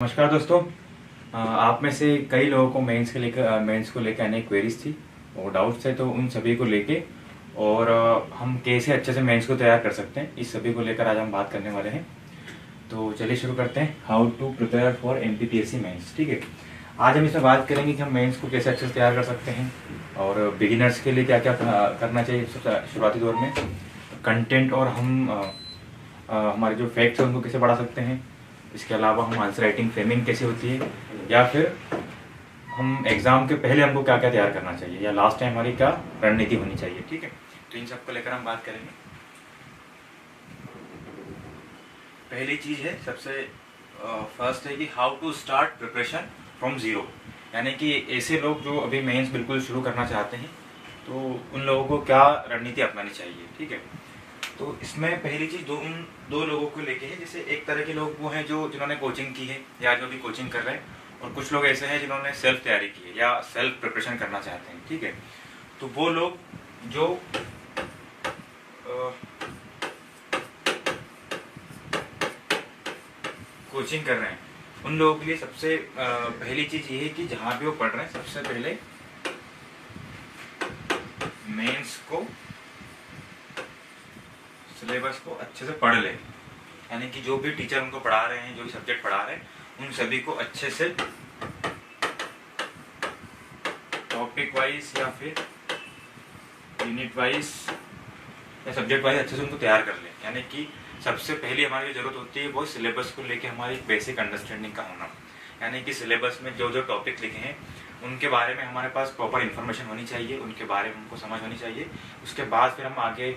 नमस्कार दोस्तों। आप में से कई लोगों को मेंस को लेकर अनेक क्वेरीज थी और डाउट्स थे, तो उन सभी को लेके और हम कैसे अच्छे से मेंस को तैयार कर सकते हैं, इस सभी को लेकर आज हम बात करने वाले हैं। तो चलिए शुरू करते हैं। How to prepare for MPPSC mains. ठीक है, आज हम इसमें बात करेंगे कि हम मेंस को कैसे अच्छे से तैयार कर सकते हैं और बिगिनर्स के लिए क्या क्या करना चाहिए शुरुआती दौर में, कंटेंट और हम हमारे जो फैक्ट्स हैं उनको कैसे बढ़ा सकते हैं। इसके अलावा हम आंसर राइटिंग फ्रेमिंग कैसे होती है, या फिर हम एग्जाम के पहले हमको क्या क्या तैयार करना चाहिए, या लास्ट टाइम हमारी क्या रणनीति होनी चाहिए। ठीक है, तो इन सब को लेकर हम बात करेंगे। पहली चीज है, सबसे फर्स्ट है कि how to start preparation from zero. यानी कि ऐसे लोग जो अभी मेंस बिल्कुल शुरू करना चाहते हैं, तो उन लोगों को क्या रणनीति अपनानी चाहिए। ठीक है, तो इसमें पहली चीज उन दो लोगों को लेके है। जैसे एक तरह के लोग वो हैं जिन्होंने कोचिंग की है या जो भी कोचिंग कर रहे हैं, और कुछ लोग ऐसे हैं जिन्होंने सेल्फ तैयारी की है या सेल्फ प्रिपरेशन करना चाहते हैं। ठीक है, तो वो लोग जो कोचिंग कर रहे हैं, उन लोगों के लिए सबसे पहली चीज ये है कि जहां भी वो पढ़ रहे हैं, सबसे पहले मेंस को सिलेबस को अच्छे से पढ़ ले। यानी कि जो भी टीचर उनको पढ़ा रहे हैं, जो भी सब्जेक्ट पढ़ा रहे हैं, उन सभी को अच्छे से टॉपिक वाइज या फिर यूनिट वाइज या सब्जेक्ट वाइज अच्छे से उनको तैयार कर ले। यानी कि सबसे पहली हमारी जरूरत होती है वो सिलेबस को लेके हमारी बेसिक अंडरस्टैंडिंग का होना। यानी कि सिलेबस में जो जो टॉपिक लिखे हैं उनके बारे में हमारे पास प्रॉपर इन्फॉर्मेशन होनी चाहिए, उनके बारे में हमको समझ होनी चाहिए। उसके बाद फिर हम आगे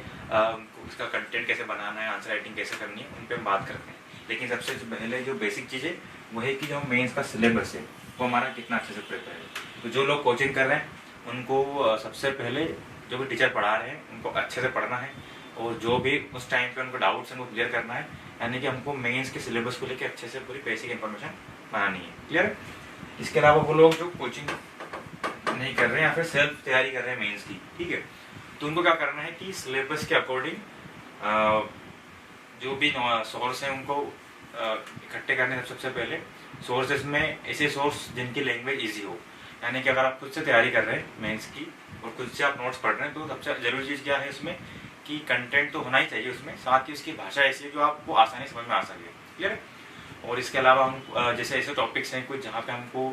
उसका कंटेंट कैसे बनाना है, आंसर राइटिंग कैसे करनी है, उन पर हम बात करते हैं। लेकिन सबसे पहले जो बेसिक चीज़ है वो है कि जो मेंस का सिलेबस है वो हमारा कितना अच्छे से प्रिपेयर है। तो जो लोग कोचिंग कर रहे हैं उनको सबसे पहले जो भी टीचर पढ़ा रहे हैं उनको अच्छे से पढ़ना है, और जो भी उस टाइम पे उनको डाउट्स हैं वो क्लियर करना है। यानी कि हमको मेंस के सिलेबस को लेकर अच्छे से पूरी बेसिक इन्फॉर्मेशन बनानी है। क्लियर है? इसके अलावा वो लोग जो कोचिंग नहीं कर रहे हैं या फिर सेल्फ तैयारी कर रहे हैं मेंस की, ठीक है, तो उनको क्या करना है कि सिलेबस के अकॉर्डिंग जो भी सोर्स है उनको इकट्ठे करने हैं। सबसे पहले सोर्सेज में ऐसे सोर्स जिनकी लैंग्वेज इजी हो। यानी कि अगर आप खुद से तैयारी कर रहे हैं मेंस की और खुद से आप नोट्स पढ़ रहे हैं, तो सबसे जरूरी चीज़ क्या है इसमें कि कंटेंट तो होना ही चाहिए उसमें, साथ ही उसकी भाषा ऐसी है जो आपको आसानी समझ में आ सके। क्लियर? और इसके अलावा हम जैसे ऐसे टॉपिक्स हैं कुछ जहाँ पे हमको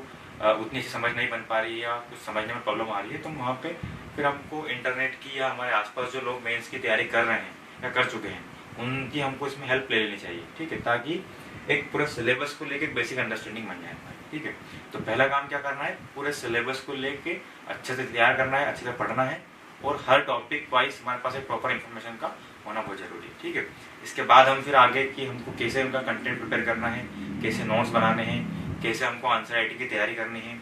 उतनी सी समझ नहीं बन पा रही है या कुछ समझने में प्रॉब्लम आ रही है, तो वहाँ पे फिर हमको इंटरनेट की या हमारे आसपास जो लोग मेंस की तैयारी कर रहे हैं या कर चुके हैं उनकी हमको इसमें हेल्प ले लेनी चाहिए। ठीक है, ताकि एक पूरे सिलेबस को लेकर बेसिक अंडरस्टैंडिंग बन जाए हमारी। ठीक है, तो पहला काम क्या करना है, पूरे सिलेबस को लेके अच्छे से तैयार करना है, अच्छे से पढ़ना है, और हर टॉपिक वाइज हमारे पास एक प्रॉपर इन्फॉर्मेशन का होना बहुत जरूरी है। ठीक है, इसके बाद हम फिर आगे कि हमको कैसे उनका कंटेंट प्रिपेयर करना है, कैसे नोट्स बनाने हैं, कैसे हमको आंसर राइटिंग की तैयारी करनी है,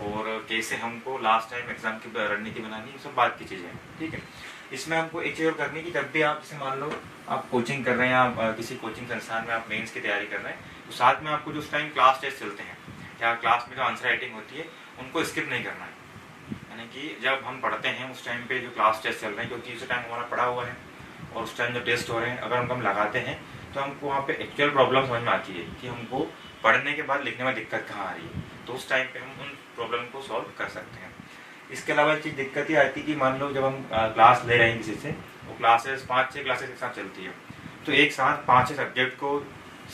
और कैसे हमको लास्ट टाइम एग्जाम की रणनीति बनानी है, सब बात की चीजें हैं। ठीक है, इसमें हमको एक चीज और करनी है कि जब भी आप जैसे मान लो आप कोचिंग कर रहे हैं या किसी कोचिंग संस्थान में आप मेंस की तैयारी कर रहे हैं, तो साथ में आपको जो उस टाइम क्लास टेस्ट चलते हैं या क्लास में जो आंसर राइटिंग होती है उनको स्किप नहीं करना है। यानी कि जब हम पढ़ते हैं उस टाइम पे जो क्लास टेस्ट चल रहे हैं, क्योंकि उस टाइम हमारा पढ़ा हुआ है और उस टाइम जो टेस्ट हो रहे हैं, अगर हम लगाते हैं तो हमको वहाँ पे एक्चुअल प्रॉब्लम समझ में आती है कि हमको पढ़ने के बाद लिखने में दिक्कत कहाँ आ रही है, तो उस टाइम पे हम उन प्रॉब्लम को सॉल्व कर सकते हैं। इसके अलावा एक चीज दिक्कत ये आती है कि मान लो जब हम क्लास ले रहे हैं किसी से, वो क्लासेस 5-6 क्लासेस एक साथ चलती है, तो एक साथ 5-6 सब्जेक्ट को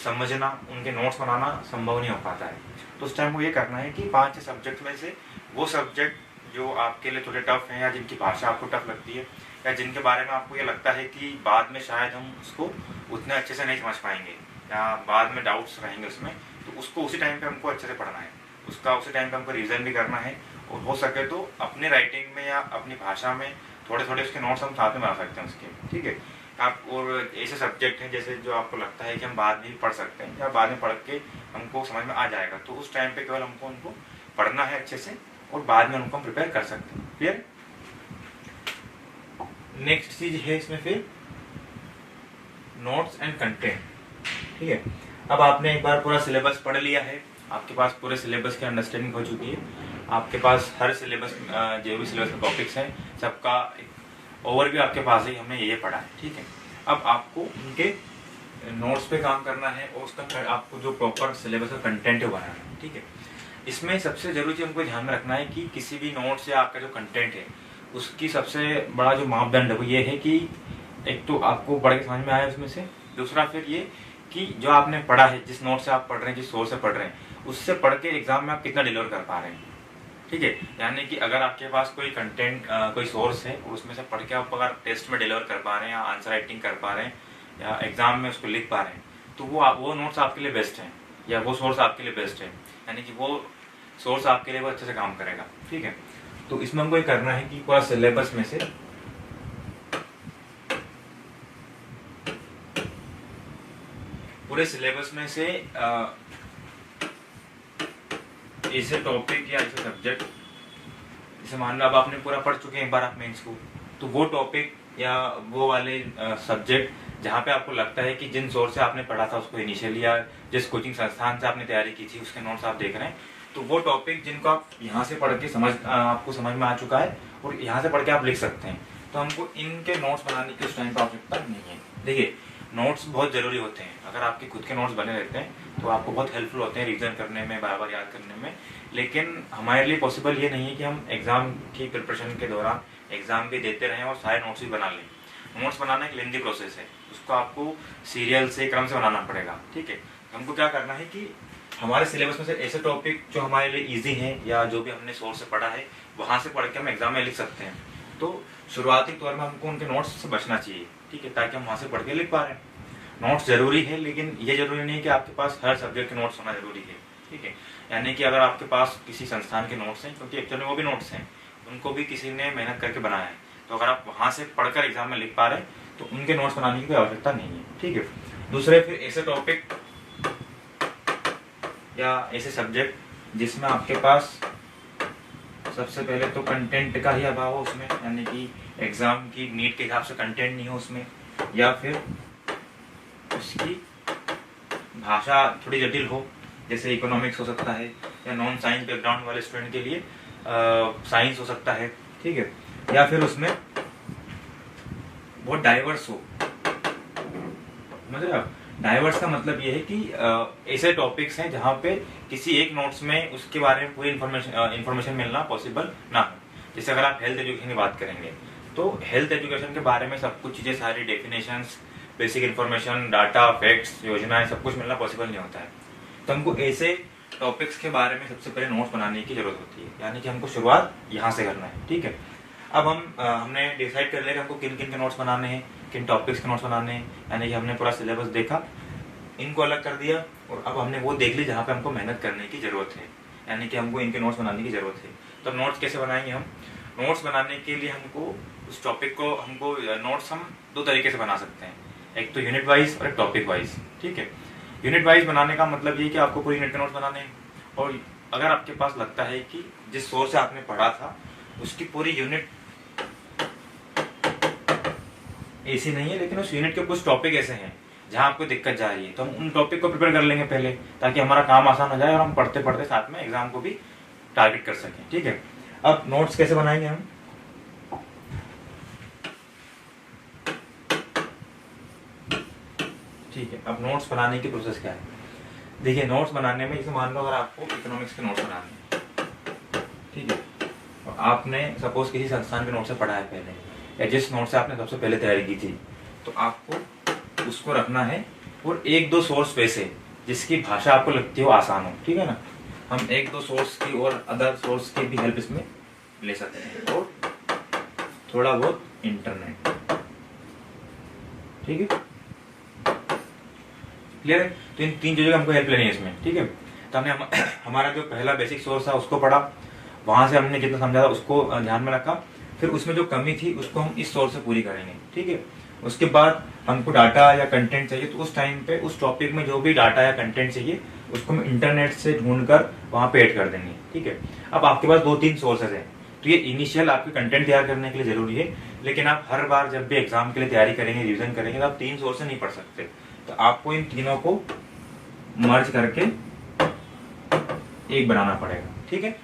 समझना, उनके नोट्स बनाना संभव नहीं हो पाता है। तो उस टाइम को ये करना है कि 5-6 सब्जेक्ट में से वो सब्जेक्ट जो आपके लिए थोड़े टफ हैं या जिनकी भाषा आपको टफ लगती है या जिनके बारे में आपको ये लगता है कि बाद में शायद हम उसको उतने अच्छे से नहीं समझ पाएंगे या बाद में डाउट्स रहेंगे उसमें, तो उसको उसी टाइम पे हमको अच्छे से पढ़ना है, उसका उसी टाइम पे हमको रिविजन भी करना है, और हो सके तो अपने राइटिंग में या अपनी भाषा में थोड़े थोड़े उसके नोट्स हम साथ में बना सकते हैं उसके। ठीक है, आप और ऐसे सब्जेक्ट हैं जैसे जो आपको लगता है कि हम बाद में भी पढ़ सकते हैं या बाद में पढ़ के हमको समझ में आ जाएगा, तो उस टाइम पे केवल हमको उनको पढ़ना है अच्छे से और बाद में उनको हम प्रिपेयर कर सकते हैं। क्लियर? नेक्स्ट चीज है इसमें फिर नोट्स एंड कंटेंट। ठीक है, अब आपने एक बार पूरा सिलेबस पढ़ लिया है, आपके पास पूरे सिलेबस की अंडरस्टैंडिंग हो चुकी है, आपके पास हर सिलेबस जो भी सिलेबस के टॉपिक्स हैं सबका एक ओवरव्यू आपके पास है, हमने ये पढ़ा है। ठीक है, अब आपको उनके नोट्स पे काम करना है और उसका आपको जो प्रॉपर सिलेबस का कंटेंट है बनाना है, ठीक है। इसमें सबसे जरूरी चीज हमको ध्यान में रखना है कि किसी भी नोट्स या आपका जो कंटेंट है उसकी सबसे बड़ा जो मापदंड है वो ये है कि एक तो आपको पढ़ के समझ में आया उसमें से, दूसरा फिर ये कि जो आपने पढ़ा है, जिस नोट से आप पढ़ रहे हैं, जिस सोर्स से पढ़ रहे हैं, उससे पढ़ के एग्जाम में आप कितना डिलीवर कर पा रहे हैं, ठीक है। यानी कि अगर आपके पास कोई कंटेंट कोई सोर्स है और उसमें से पढ़ के आप अगर टेस्ट में डिलीवर कर पा रहे हैं या आंसर राइटिंग कर पा रहे हैं या एग्जाम में उसको लिख पा रहे हैं, तो वो नोट्स आपके लिए बेस्ट है या वो सोर्स आपके लिए बेस्ट है, यानी कि वो सोर्स आपके लिए वो अच्छे से काम करेगा, ठीक है। तो इसमें हमको ये करना है कि पूरा सिलेबस में से पूरे सिलेबस में से ऐसे टॉपिक या ऐसे सब्जेक्ट, जैसे मान लो अब आपने पूरा पढ़ चुके हैं एक बार आप मेंस को, तो वो टॉपिक या वो वाले सब्जेक्ट जहाँ पे आपको लगता है कि जिन सोर्स से आपने पढ़ा था उसको इनिशियली या जिस कोचिंग संस्थान से आपने तैयारी की थी उसके नोट्स आप देख रहे हैं, तो वो टॉपिक जिनको आप यहाँ से पढ़ के आपको समझ में आ चुका है और यहाँ से पढ़ के आप लिख सकते हैं, तो हमको इनके नोट्स बनाने की उस टाइम पर आवश्यकता नहीं है। देखिए, नोट्स बहुत जरूरी होते हैं, अगर आपके खुद के नोट्स बने रहते हैं तो आपको बहुत हेल्पफुल होते हैं रिवीजन करने में, बार बार याद करने में, लेकिन हमारे लिए पॉसिबल ये नहीं है कि हम एग्जाम की प्रिपरेशन के दौरान एग्जाम भी देते रहें और सारे नोट्स भी बना लें। नोट्स बनाना एक लेंदी प्रोसेस है, उसको आपको सीरियल से क्रम से बनाना पड़ेगा, ठीक है। हमको क्या करना है कि हमारे सिलेबस में से ऐसे टॉपिक जो हमारे लिए इजी हैं या जो भी हमने सोर्स से पढ़ा है वहां से पढ़ के हम एग्जाम में लिख सकते हैं, तो शुरुआती तौर में हमको उनके नोट्स से बचना चाहिए, ठीक है, ताकि हम वहां से पढ़ के लिख पा रहे हैं। नोट्स जरूरी है, लेकिन ये जरूरी नहीं है कि आपके पास हर सब्जेक्ट के नोट्स होना जरूरी है, ठीक है। यानी कि अगर आपके पास किसी संस्थान के नोट्स हैं, क्योंकि एक्चुअली वो भी नोट्स हैं, उनको भी किसी ने मेहनत करके बनाया है, तो अगर आप वहां से पढ़कर एग्जाम में लिख पा रहे हैं तो उनके नोट्स बनाने की कोई आवश्यकता नहीं है, ठीक है। दूसरे फिर ऐसे टॉपिक या ऐसे सब्जेक्ट जिसमें आपके पास सबसे पहले तो कंटेंट का ही अभाव हो उसमें, यानी कि एग्जाम की नीट के हिसाब से कंटेंट नहीं हो उसमें, या फिर उसकी भाषा थोड़ी जटिल हो, जैसे इकोनॉमिक्स हो सकता है, या नॉन साइंस बैकग्राउंड वाले स्टूडेंट के लिए साइंस हो सकता है, ठीक है, या फिर उसमें बहुत डाइवर्स हो। मतलब डाइवर्स का मतलब ये है कि ऐसे टॉपिक्स हैं जहाँ पे किसी एक नोट्स में उसके बारे में पूरी इंफॉर्मेशन मिलना पॉसिबल ना हो। जैसे अगर आप हेल्थ एजुकेशन की बात करेंगे तो हेल्थ एजुकेशन के बारे में सब कुछ चीजें, सारी definitions, basic information, data, facts, योजनाएं, सब कुछ मिलना पॉसिबल नहीं होता है। तो हमको ऐसे टॉपिक्स के बारे में सबसे पहले नोट्स बनाने की जरूरत होती है, यानी कि हमको शुरुआत यहाँ से करना है, ठीक है। अब हमने डिसाइड कर लिया कि हमको किन किन के नोट्स बनाने हैं, किन टॉपिक्स के नोट्स बनाने हैं, यानी कि हमने पूरा सिलेबस देखा, इनको अलग कर दिया, और अब हमने वो देख ली जहाँ पे हमको मेहनत करने की जरूरत है, यानी कि हमको इनके नोट्स बनाने की जरूरत है। तो नोट्स कैसे बनाएंगे हम? नोट्स बनाने के लिए हमको उस टॉपिक को नोट्स हम दो तरीके से बना सकते हैं, एक तो यूनिट वाइज और एक टॉपिक वाइज, ठीक है। यूनिट वाइज बनाने का मतलब ये कि आपको पूरी यूनिट के नोट्स बनाने हैं, और अगर आपके पास लगता है कि जिस सोर्स से आपने पढ़ा था उसकी पूरी यूनिट ऐसी नहीं है, लेकिन उस यूनिट के कुछ टॉपिक ऐसे हैं जहां आपको दिक्कत जा रही है, तो हम उन टॉपिक को प्रिपेयर कर लेंगे पहले, ताकि हमारा काम आसान हो जाए और हम पढ़ते पढ़ते साथ में एग्जाम को भी टारगेट कर सकें, ठीक है। अब नोट्स कैसे बनाएंगे हम? ठीक है, अब नोट्स बनाने की प्रोसेस क्या है? देखिए, नोट्स बनाने में जैसे मान लो अगर आपको इकोनॉमिक्स के नोट्स बनाने हैं, ठीक है, और आपने सपोज किसी संस्थान के नोट से पढ़ा है पहले, या जिस नोट से आपने सबसे पहले तैयारी की थी, तो आपको उसको रखना है, और एक दो सोर्स वैसे जिसकी भाषा आपको लगती हो आसान हो, ठीक है ना। हम एक दो सोर्स की और अदर सोर्स की भी हेल्प इसमें ले सकते हैं, और थोड़ा बहुत इंटरनेट, ठीक है, क्लियर है। तो इन तीन चीजों की हमको हेल्प लेनी है इसमें, ठीक है। तो हमने हमारा जो पहला बेसिक सोर्स था उसको पढ़ा, वहां से हमने जितना समझा था उसको ध्यान में रखा, फिर उसमें जो कमी थी उसको हम इस सोर्स से पूरी करेंगे, ठीक है। उसके बाद हमको डाटा या कंटेंट चाहिए, तो उस टाइम पे उस टॉपिक में जो भी डाटा या कंटेंट चाहिए उसको हम इंटरनेट से ढूंढकर वहां पे ऐड कर देंगे, ठीक है। अब आपके पास दो तीन सोर्सेज हैं, तो ये इनिशियल आपके कंटेंट तैयार करने के लिए जरूरी है, लेकिन आप हर बार जब भी एग्जाम के लिए तैयारी करेंगे, रिविजन करेंगे, तो आप तीन सोर्स से नहीं पढ़ सकते, तो आपको इन तीनों को मर्ज करके एक बनाना पड़ेगा, ठीक है।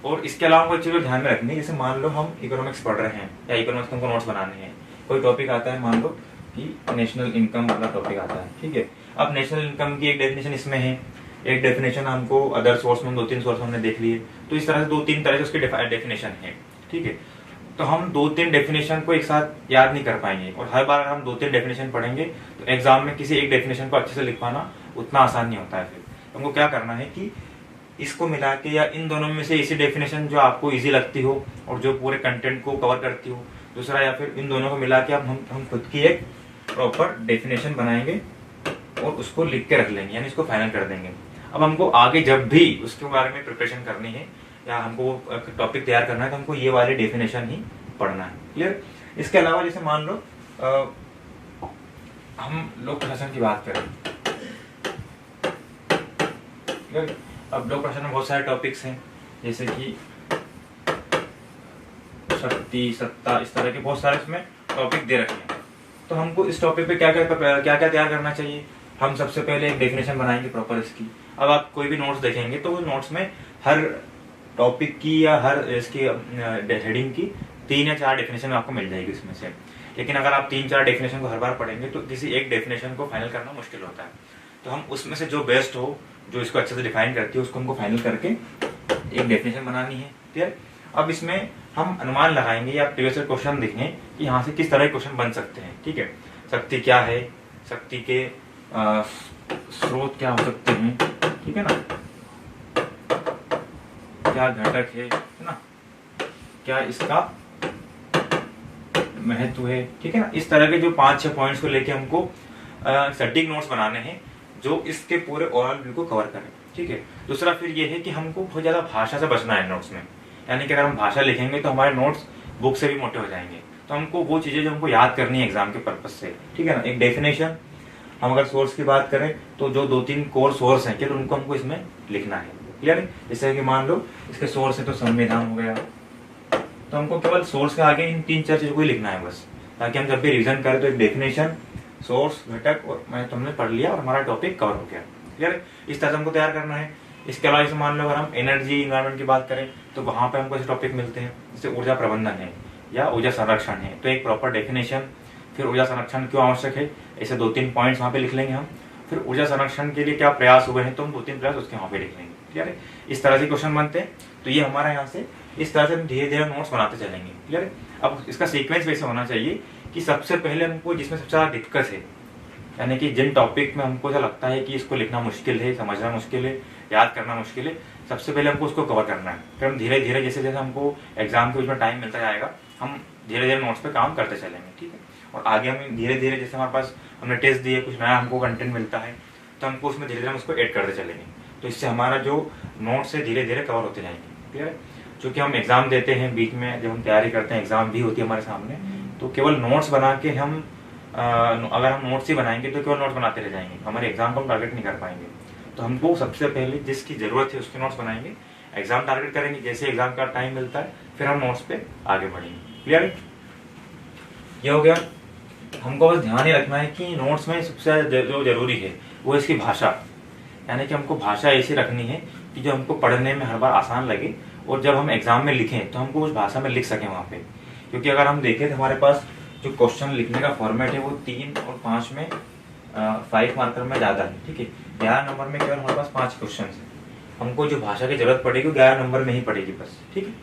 और इसके अलावा कोई चीज ध्यान में रखनी है, जैसे मान लो हम इकोनॉमिक्स पढ़ रहे हैं या इकोनॉमिक्स को नोट्स बनाने हैं, कोई टॉपिक आता है मान लो कि नेशनल इनकम वाला टॉपिक आता है, ठीक है। अब नेशनल इनकम की एक डेफिनेशन इसमें है, एक डेफिनेशन हमको अदर सोर्स में 2-3 सोर्स हमने देख लिए, तो इस तरह से 2-3 तरह से उसकी डेफिनेशन है, ठीक है। तो हम 2-3 डेफिनेशन को एक साथ याद नहीं कर पाएंगे, और हर बार हम 2-3 डेफिनेशन पढ़ेंगे तो एग्जाम में किसी एक डेफिनेशन को अच्छे से लिख पाना उतना आसान नहीं होता है। फिर हमको क्या करना है कि इसको मिला के या इन दोनों में से इसी डेफिनेशन जो आपको इजी लगती हो और जो पूरे कंटेंट को कवर करती हो, दूसरा, या फिर इन दोनों को मिला के हम खुद की एक प्रॉपर डेफिनेशन बनाएंगे और उसको लिख के रख लेंगे, यानी इसको फाइनल कर देंगे। अब हमको आगे जब भी उसके बारे में प्रिपरेशन करनी है या हमको टॉपिक तैयार करना है तो हमको ये वाली डेफिनेशन ही पढ़ना है, क्लियर। इसके अलावा जैसे मान लो हम लोक प्रशासन की बात करें, अब लोक प्रशासन में बहुत सारे टॉपिक्स हैं, जैसे कि शक्ति, सत्ता, इस तरह के बहुत सारे इसमें टॉपिक दे रखे हैं। तो हमको इस टॉपिक पे क्या क्या तैयार करना चाहिए। हम सबसे पहले एक डेफिनेशन बनाएंगे प्रॉपर इसकी। अब आप कोई भी नोट्स देखेंगे तो वो नोट्स में हर टॉपिक की या हर इसकी हेडिंग की 3 या 4 डेफिनेशन आपको मिल जाएगी इसमें से। लेकिन अगर आप 3-4 डेफिनेशन को हर बार पढ़ेंगे तो किसी एक डेफिनेशन को फाइनल करना मुश्किल होता है। तो हम उसमें से जो बेस्ट हो, जो इसको अच्छे से डिफाइन करती है, उसको हमको फाइनल करके एक डेफिनेशन बनानी है, क्लियर। अब इसमें हम अनुमान लगाएंगे या प्रीवियस क्वेश्चन देखेंगे कि यहाँ से किस तरह के क्वेश्चन बन सकते हैं, ठीक है। शक्ति क्या है, शक्ति के स्रोत क्या हो सकते हैं, ठीक है ना, क्या घटक है ना, क्या इसका महत्व है, ठीक है ना। इस तरह के जो 5-6 पॉइंट्स को लेके हमको सटीक नोट्स बनाने हैं जो इसके पूरे ओवरऑल व्यू को कवर करें, ठीक है। दूसरा फिर ये है कि हमको बहुत ज्यादा भाषा से बचना है नोट्स में, यानी कि अगर हम भाषा लिखेंगे तो हमारे नोट्स बुक से भी मोटे हो जाएंगे। तो हमको वो चीजें जो हमको याद करनी है एग्जाम के पर्पज से, ठीक है ना। एक डेफिनेशन, हम अगर सोर्स की बात करें तो जो 2-3 कोर सोर्स हैं कि उनको हमको इसमें लिखना है, क्लियर है। जैसे कि मान लो इसके सोर्स है तो संविधान हो गया, तो हमको केवल सोर्स के आगे इन 3-4 चीजों को ही लिखना है बस, ताकि हम जब भी रिविजन करें तो एक डेफिनेशन, सोर्स, घटक और मैं तुमने पढ़ लिया और हमारा टॉपिक कवर हो गया, क्लियर है। इस तरह से हमको तैयार करना है। इसके अलावा जैसे मान लो अगर हम एनर्जी इन्वायरमेंट की बात करें तो वहां पे हमको ऐसे टॉपिक मिलते हैं जैसे ऊर्जा प्रबंधन है या ऊर्जा संरक्षण है, तो एक प्रॉपर डेफिनेशन, फिर ऊर्जा संरक्षण क्यों आवश्यक है, ऐसे 2-3 पॉइंट्स वहां पे लिख लेंगे हम। फिर ऊर्जा संरक्षण के लिए क्या प्रयास हुए हैं तो हम 2-3 प्रयास उसके वहां पे लिख लेंगे, क्लियर है। इस तरह से क्वेश्चन बनते हैं। तो ये हमारा यहाँ से इस तरह से हम धीरे धीरे नोट्स बनाते चलेंगे, क्लियर है। अब इसका सीक्वेंस वैसे होना चाहिए कि सबसे पहले हमको जिसमें सबसे ज्यादा दिक्कत है, यानी कि जिन टॉपिक में हमको ऐसा लगता है कि इसको लिखना मुश्किल है, समझना मुश्किल है, याद करना मुश्किल है, सबसे पहले हमको उसको कवर करना है। फिर हम धीरे धीरे जैसे जैसे हमको एग्जाम के बीच में टाइम मिलता जाएगा, हम धीरे धीरे नोट्स पे काम करते चलेंगे, ठीक है। और आगे हम धीरे धीरे जैसे हमारे पास हमने टेस्ट दिए, कुछ नया हमको कंटेंट मिलता है तो हमको उसमें धीरे धीरे हम उसको ऐड करते चलेंगे। तो इससे हमारा जो नोट्स है धीरे धीरे कवर होते जाएंगे, क्लियर है। चूंकि हम एग्जाम देते हैं, बीच में जब हम तैयारी करते हैं, एग्जाम भी होती है हमारे सामने, तो केवल नोट्स बना के हम अगर हम नोट्स ही बनाएंगे तो केवल नोट्स बनाते रह जाएंगे, हमारे एग्जाम को हम टारगेट नहीं कर पाएंगे। तो हमको सबसे पहले जिसकी जरूरत है उसके नोट्स बनाएंगे, एग्जाम टारगेट करेंगे, जैसे एग्जाम का टाइम मिलता है फिर हम नोट्स पे आगे बढ़ेंगे, क्लियर है। ये हो गया। हमको बस ध्यान ही रखना है कि नोट्स में सबसे जो जरूरी है वो इसकी भाषा, यानी कि हमको भाषा ऐसी रखनी है कि जो हमको पढ़ने में हर बार आसान लगे और जब हम एग्जाम में लिखें तो हमको उस भाषा में लिख सकें वहां पे। क्योंकि अगर हम देखें तो हमारे पास जो क्वेश्चन लिखने का फॉर्मेट है वो 3 और 5 में 5 मार्कर में ज्यादा है, ठीक है। 11 नंबर में केवल हमारे पास 5 क्वेश्चन है, हमको जो भाषा की जरूरत पड़ेगी वो 11 नंबर में ही पड़ेगी बस, ठीक है।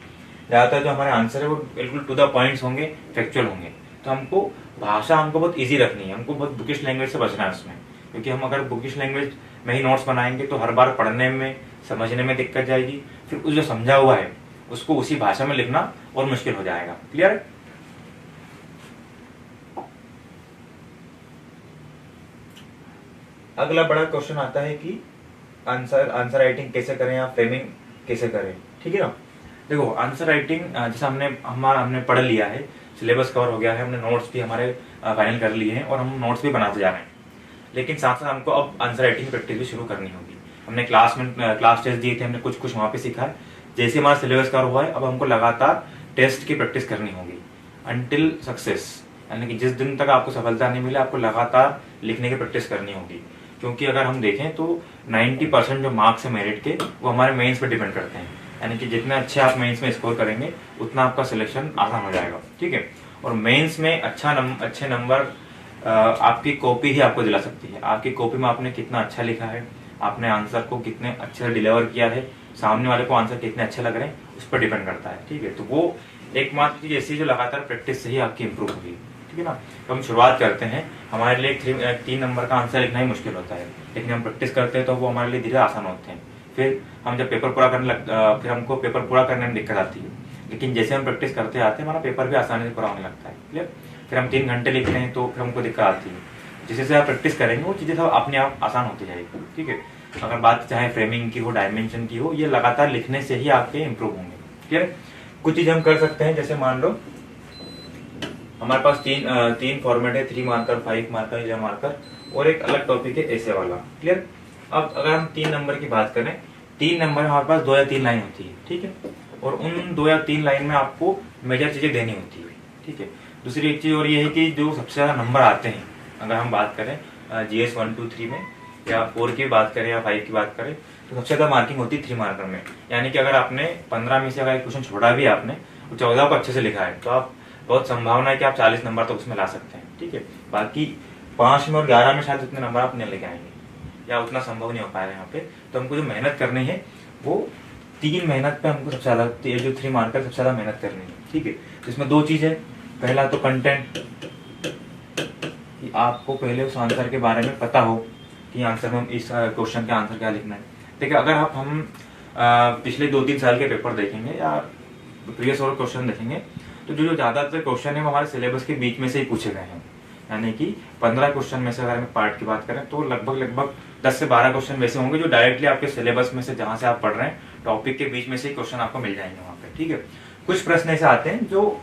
ज्यादातर जो हमारे आंसर है वो बिल्कुल टू द पॉइंट्स होंगे, फैक्चुअल होंगे। तो हमको भाषा हमको बहुत ईजी रखनी है, हमको बहुत बुकिश लैंग्वेज से बचना है उसमें, क्योंकि हम अगर बुकिश लैंग्वेज में ही नोट्स बनाएंगे तो हर बार पढ़ने में, समझने में दिक्कत जाएगी, फिर उस जो समझा हुआ है उसको उसी भाषा में लिखना और मुश्किल हो जाएगा, क्लियर है। अगला बड़ा क्वेश्चन आता है कि आंसर राइटिंग कैसे करें या फ्रेमिंग कैसे करें, ठीक है ना। देखो आंसर राइटिंग जैसे हमने पढ़ लिया है, सिलेबस कवर हो गया है, हमने नोट्स भी हमारे फाइनल कर लिए हैं और हम नोट्स भी बनाते जा रहे हैं, लेकिन साथ साथ हमको अब आंसर राइटिंग प्रैक्टिस भी शुरू करनी होगी। हमने क्लास टेस्ट दिए थे, हमने कुछ वहां पे सीखा है, जैसे हमारा सिलेबस कवर हुआ है अब हमको लगातार टेस्ट की प्रैक्टिस करनी होगी अंटिल सक्सेस, यानी कि जिस दिन तक आपको सफलता नहीं मिले आपको लगातार लिखने की प्रैक्टिस करनी होगी। क्योंकि अगर हम देखें तो 90% जो मार्क्स है मेरिट के वो हमारे मेंस पे डिपेंड करते हैं, यानी कि जितने अच्छे आप मेंस में स्कोर करेंगे उतना आपका सिलेक्शन आसान हो जाएगा, ठीक है। और मेंस में अच्छे नंबर आपकी कॉपी ही आपको दिला सकती है। आपकी कॉपी में आपने कितना अच्छा लिखा है, आपने आंसर को कितने अच्छे से डिलीवर किया है, सामने वाले को आंसर कितने अच्छे लग रहे हैं, उस पर डिपेंड करता है। ठीक है, तो वो एकमात्र चीज ऐसी जो लगातार प्रैक्टिस से ही आपकी इंप्रूव होगी। ठीक है ना। तो हम शुरुआत करते हैं, हमारे लिए 3 नंबर का आंसर लिखना ही मुश्किल होता है, लेकिन हम प्रैक्टिस करते हैं तो वो हमारे लिए धीरे आसान होते हैं। फिर हम जब पेपर पूरा करने फिर हमको पेपर पूरा करने में दिक्कत आती है, लेकिन जैसे हम प्रैक्टिस करते आते हैं हमारा पेपर भी आसानी से पूरा होने लगता है। क्लियर। फिर हम 3 घंटे लिखते हैं तो फिर हमको दिक्कत आती है। जैसे जैसे आप प्रैक्टिस करेंगे वो चीजें सब अपने आप आसान होती जाएगी। ठीक है। अगर बात चाहे फ्रेमिंग की हो, डायमेंशन की हो, ये लगातार लिखने से ही आपके इंप्रूव होंगे। क्लियर। कुछ चीजें हम कर सकते हैं, जैसे मान लो हमारे पास तीन फॉर्मेट है, 3 मार्कर, 5 मार्कर, 11 मार्कर और एक अलग टॉपिक है ऐसे वाला। क्लियर। अब अगर हम 3 नंबर की बात करें, 3 नंबर में हमारे पास 2 या 3 लाइन होती है। ठीक है। और उन 2 या 3 लाइन में आपको मेजर चीजें देनी होती है। ठीक है। दूसरी एक चीज और ये है कि जो सबसे ज्यादा नंबर आते हैं, अगर हम बात करें GS 1, 2, 3 में, या 4 की बात करें या 5 की बात करें, तो सबसे ज्यादा मार्किंग होती है 3 मार्कर में। यानी कि अगर आपने 15 में से अगर एक क्वेश्चन छोड़ा भी आपने, 14 को अच्छे से लिखा है, तो आप बहुत संभावना है कि आप 40 नंबर तक उसमें ला सकते हैं। ठीक है। बाकी 5 में और 11 में शायद उतने नंबर आप नहीं लेके आएंगे, या उतना संभव नहीं हो पाएगा यहाँ पे। तो हमको जो मेहनत करनी है वो 3 मेहनत पे हमको सबसे ज्यादा, जो 3 मार्कर सबसे ज्यादा मेहनत करनी है। ठीक है। तो इसमें 2 चीज है। पहला तो कंटेंट, कि आपको पहले उस आंसर के बारे में पता हो कि आंसर में इस क्वेश्चन का आंसर क्या लिखना है। देखिए, अगर हम पिछले 2-3 साल के पेपर देखेंगे या प्रीवियस और क्वेश्चन देखेंगे, तो जो ज्यादातर क्वेश्चन है वो हमारे सिलेबस के बीच में से ही पूछे गए हैं। यानी कि 15 क्वेश्चन में से अगर हम पार्ट की बात करें तो लगभग 10 से 12 क्वेश्चन वैसे होंगे जो डायरेक्टली आपके सिलेबस में से, जहां से आप पढ़ रहे हैं टॉपिक के बीच में से ही क्वेश्चन आपको मिल जाएंगे वहां पे। ठीक है। कुछ प्रश्न ऐसे आते हैं जो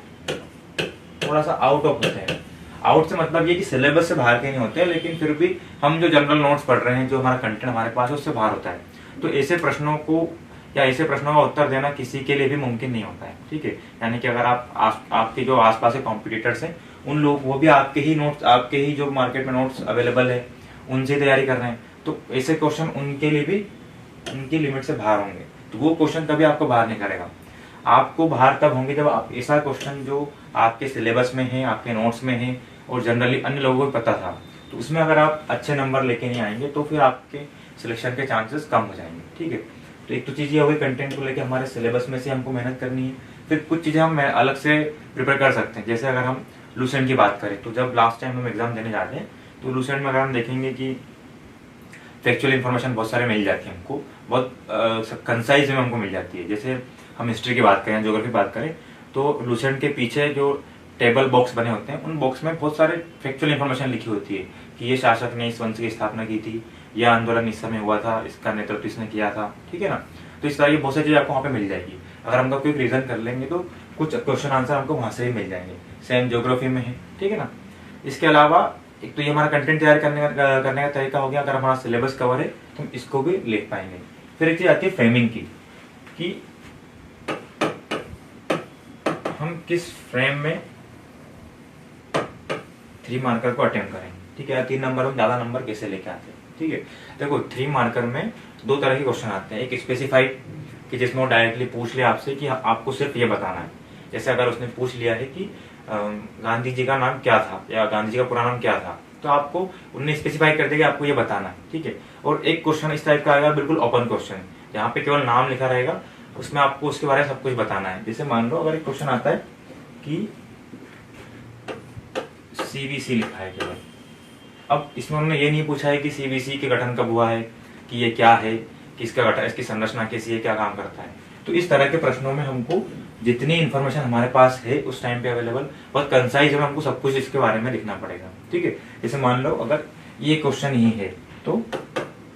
थोड़ा सा आउट ऑफ होते हैं। आउट से मतलब ये कि सिलेबस से बाहर के नहीं होते हैं, लेकिन फिर भी हम जो जनरल नोट्स पढ़ रहे हैं, जो हमारा कंटेंट हमारे पास है, उससे बाहर होता है। तो ऐसे प्रश्नों को या ऐसे प्रश्नों का उत्तर देना किसी के लिए भी मुमकिन नहीं होता है। ठीक है। यानी कि अगर आपके जो आसपास के कॉम्पिटिटर्स हैं, उन लोग वो भी आपके ही नोट्स, आपके ही जो मार्केट में नोट्स अवेलेबल है उनसे तैयारी कर रहे हैं, तो ऐसे क्वेश्चन उनके लिए भी उनकी लिमिट से बाहर होंगे। तो वो क्वेश्चन कभी आपको बाहर नहीं करेगा। आपको बाहर तब होंगे जब आप ऐसा क्वेश्चन जो आपके सिलेबस में है, आपके नोट्स में है और जनरली अन्य लोगों को पता था, तो उसमें अगर आप अच्छे नंबर लेके नहीं आएंगे तो फिर आपके सिलेक्शन के चांसेस कम हो जाएंगे। ठीक है। तो एक तो चीज ये हो गई, कंटेंट को लेके हमारे सिलेबस में से हमको मेहनत करनी है। फिर कुछ चीजें हम अलग से प्रिपेयर कर सकते हैं। जैसे अगर हम लूसेंट की बात करें, तो जब लास्ट टाइम हम एग्जाम देने जाते हैं तो लूसेंट में अगर हम देखेंगे कि फैक्चुअल इन्फॉर्मेशन बहुत सारे मिल जाती है हमको, बहुत कंसाइज में हमको मिल जाती है। जैसे हम हिस्ट्री की बात करें, ज्योग्राफी की बात करें, तो लूसेंट के पीछे जो टेबल बॉक्स बने होते हैं, उन बॉक्स में बहुत सारे फैक्चुअल इन्फॉर्मेशन लिखी होती है कि ये शासक ने इस वंश की स्थापना की थी, यह आंदोलन इस समय हुआ था, इसका नेतृत्व इसने किया था। ठीक है ना। तो इस तरह की बहुत सारी चीजें आपको वहाँ पे मिल जाएगी। अगर हम कोई रीजन कर लेंगे तो कुछ क्वेश्चन आंसर हमको वहां से ही मिल जाएंगे। सेम ज्योग्राफी में है। ठीक है ना। इसके अलावा एक तो ये हमारा कंटेंट तैयार करने का तरीका हो गया। अगर हमारा सिलेबस कवर है तो हम इसको भी लिख पाएंगे। फिर एक चीज आती है फ्रेमिंग की, कि हम किस फ्रेम में 3 मार्कर को अटेम्प्ट करें। ठीक है। 3 नंबर में ज्यादा नंबर कैसे लेके आते हैं। ठीक है। देखो, 3 मार्कर में 2 तरह के क्वेश्चन आते हैं। एक स्पेसिफाइड, कि जिसमें वो डायरेक्टली पूछ लिया आपसे कि आपको सिर्फ ये बताना है। जैसे अगर उसने पूछ लिया है कि गांधी जी का नाम क्या था या गांधी जी का पूरा नाम क्या था, तो आपको उन्हें स्पेसिफाई कर देगा आपको ये बताना है। ठीक है। और एक क्वेश्चन इस टाइप का आएगा, बिल्कुल ओपन क्वेश्चन, जहाँ पे केवल नाम लिखा रहेगा, उसमें आपको उसके बारे में सब कुछ बताना है। जैसे मान लो अगर एक क्वेश्चन आता है कि CBC लिखा है केवल, अब इसमें उन्होंने ये नहीं पूछा है कि CBC के गठन कब हुआ है, कि ये क्या है, किसका गठन, इसकी संरचना कैसी है, क्या काम करता है। तो इस तरह के प्रश्नों में हमको जितनी इन्फॉर्मेशन हमारे पास है उस टाइम पे अवेलेबल, बहुत कंसाइज में हमको सब कुछ इसके बारे में लिखना पड़ेगा। ठीक है। जैसे मान लो अगर ये क्वेश्चन ही है तो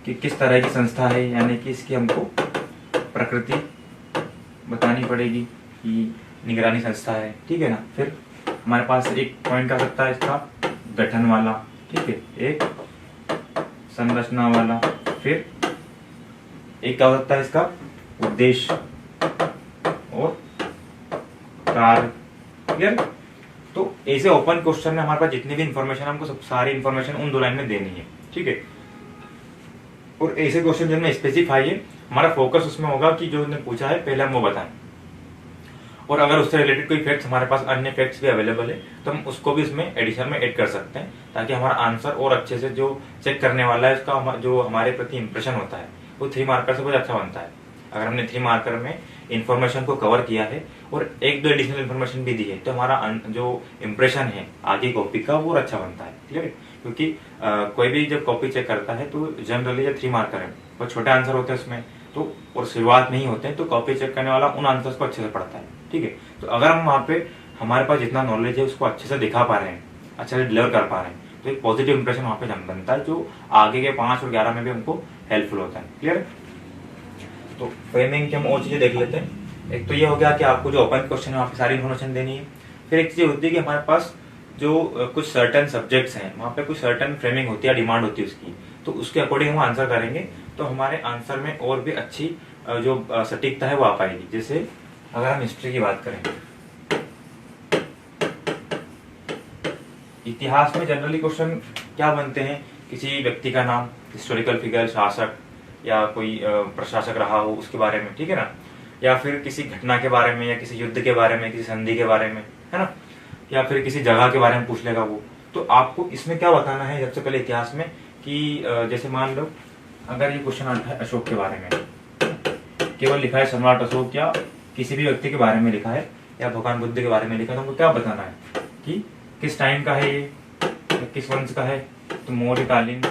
कि किस तरह की संस्था है, यानी कि इसकी हमको प्रकृति बतानी पड़ेगी कि निगरानी संस्था है। ठीक है ना। फिर हमारे पास एक पॉइंट आ सकता है इसका गठन वाला। ठीक है। एक संरचना वाला, फिर एक क्या हो सकता है इसका उद्देश्य और कार्य। क्लियर। तो ऐसे ओपन क्वेश्चन में हमारे पास जितनी भी इंफॉर्मेशन, हमको सब सारी इंफॉर्मेशन उन 2 लाइन में देनी है। ठीक है। और ऐसे क्वेश्चन जिनमें स्पेसिफाई है, हमारा फोकस उसमें होगा कि जो उन्होंने पूछा है पहले हम वो बताएं। और अगर उससे रिलेटेड कोई फैक्ट्स हमारे पास अन्य फैक्ट्स भी अवेलेबल है तो हम उसको भी इसमें एडिशन में ऐड कर सकते हैं, ताकि हमारा आंसर और अच्छे से जो चेक करने वाला है उसका जो हमारे प्रति इंप्रेशन होता है वो 3 मार्कर से कुछ अच्छा बनता है। अगर हमने 3 मार्कर में इन्फॉर्मेशन को कवर किया है और 1-2 एडिशनल इन्फॉर्मेशन भी दी है तो हमारा जो इम्प्रेशन है आगे कॉपी का वो अच्छा बनता है। क्लियर है? क्योंकि कोई भी जब कॉपी चेक करता है तो जनरली जब 3 मार्कर है वो छोटे आंसर होते हैं उसमें तो, और शुरुआत नहीं होते हैं तो कॉपी चेक करने वाला उन आंसर्स को अच्छे से पढ़ता है। ठीक है, तो अगर हम वहाँ पे हमारे पास जितना नॉलेज है उसको अच्छे से दिखा पा रहे हैं, अच्छे से डिलीवर कर पा रहे हैं, तो एक पॉजिटिव इंप्रेशन वहाँ पे बनता है जो आगे के 5 और 11 में भी हमको हेल्पफुल होता है। क्लियर? तो फ्रेमिंग की हम और चीजें देख लेते हैं। एक तो ये हो गया कि आपको जो ओपन क्वेश्चन है वहाँ पे सारी इन्फॉर्मेशन देनी है। फिर एक चीज होती है कि हमारे पास जो कुछ सर्टन सब्जेक्ट्स हैं वहाँ पे कुछ सर्टन फ्रेमिंग होती है, डिमांड होती है उसकी, तो उसके अकॉर्डिंग हम आंसर करेंगे तो हमारे आंसर में और भी अच्छी जो सटीकता है वो आ पाएगी। जैसे अगर हम हिस्ट्री की बात करें, इतिहास में जनरली क्वेश्चन क्या बनते हैं, किसी व्यक्ति का नाम, हिस्टोरिकल फिगर, शासक या कोई प्रशासक रहा हो उसके बारे में, ठीक है ना, या फिर किसी घटना के बारे में या किसी युद्ध के बारे में, किसी संधि के बारे में, है ना, या फिर किसी जगह के बारे में पूछ लेगा वो। तो आपको इसमें क्या बताना है सबसे पहले इतिहास में कि जैसे मान लो अगर ये क्वेश्चन आता है अशोक के बारे में, केवल लिखा है सम्राट अशोक या किसी भी व्यक्ति के बारे में लिखा है या भगवान बुद्ध के बारे में लिखा है, तो हमको क्या बताना है कि किस टाइम का है ये या किस वंश का है, तो मौर्यकालीन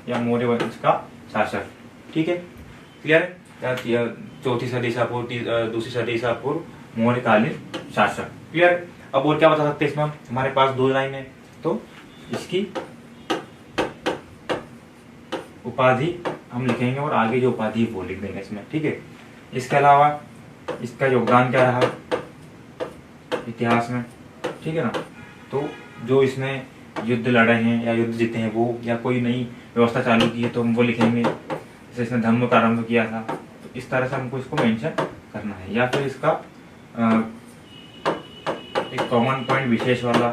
या मौर्य वंश का शासक। ठीक है, क्लियर है? 4वीं सदी ईसा पूर्व, 2री सदी ईसा पूर्व, मौर्यकालीन शासक। क्लियर? अब और क्या बता सकते हैं इसमें? हमारे पास 2 लाइन है तो इसकी उपाधि हम लिखेंगे और आगे जो उपाधि है वो लिख देंगे इसमें। ठीक है, इसके अलावा इसका योगदान क्या रहा इतिहास में, ठीक है ना, तो जो इसने युद्ध लड़े हैं या युद्ध जीते हैं वो, या कोई नई व्यवस्था चालू की है तो हम वो लिखेंगे, जैसे इसने धर्म प्रारंभ किया था, तो इस तरह से हमको इसको मेंशन करना है। या फिर इसका एक कॉमन पॉइंट विशेष वाला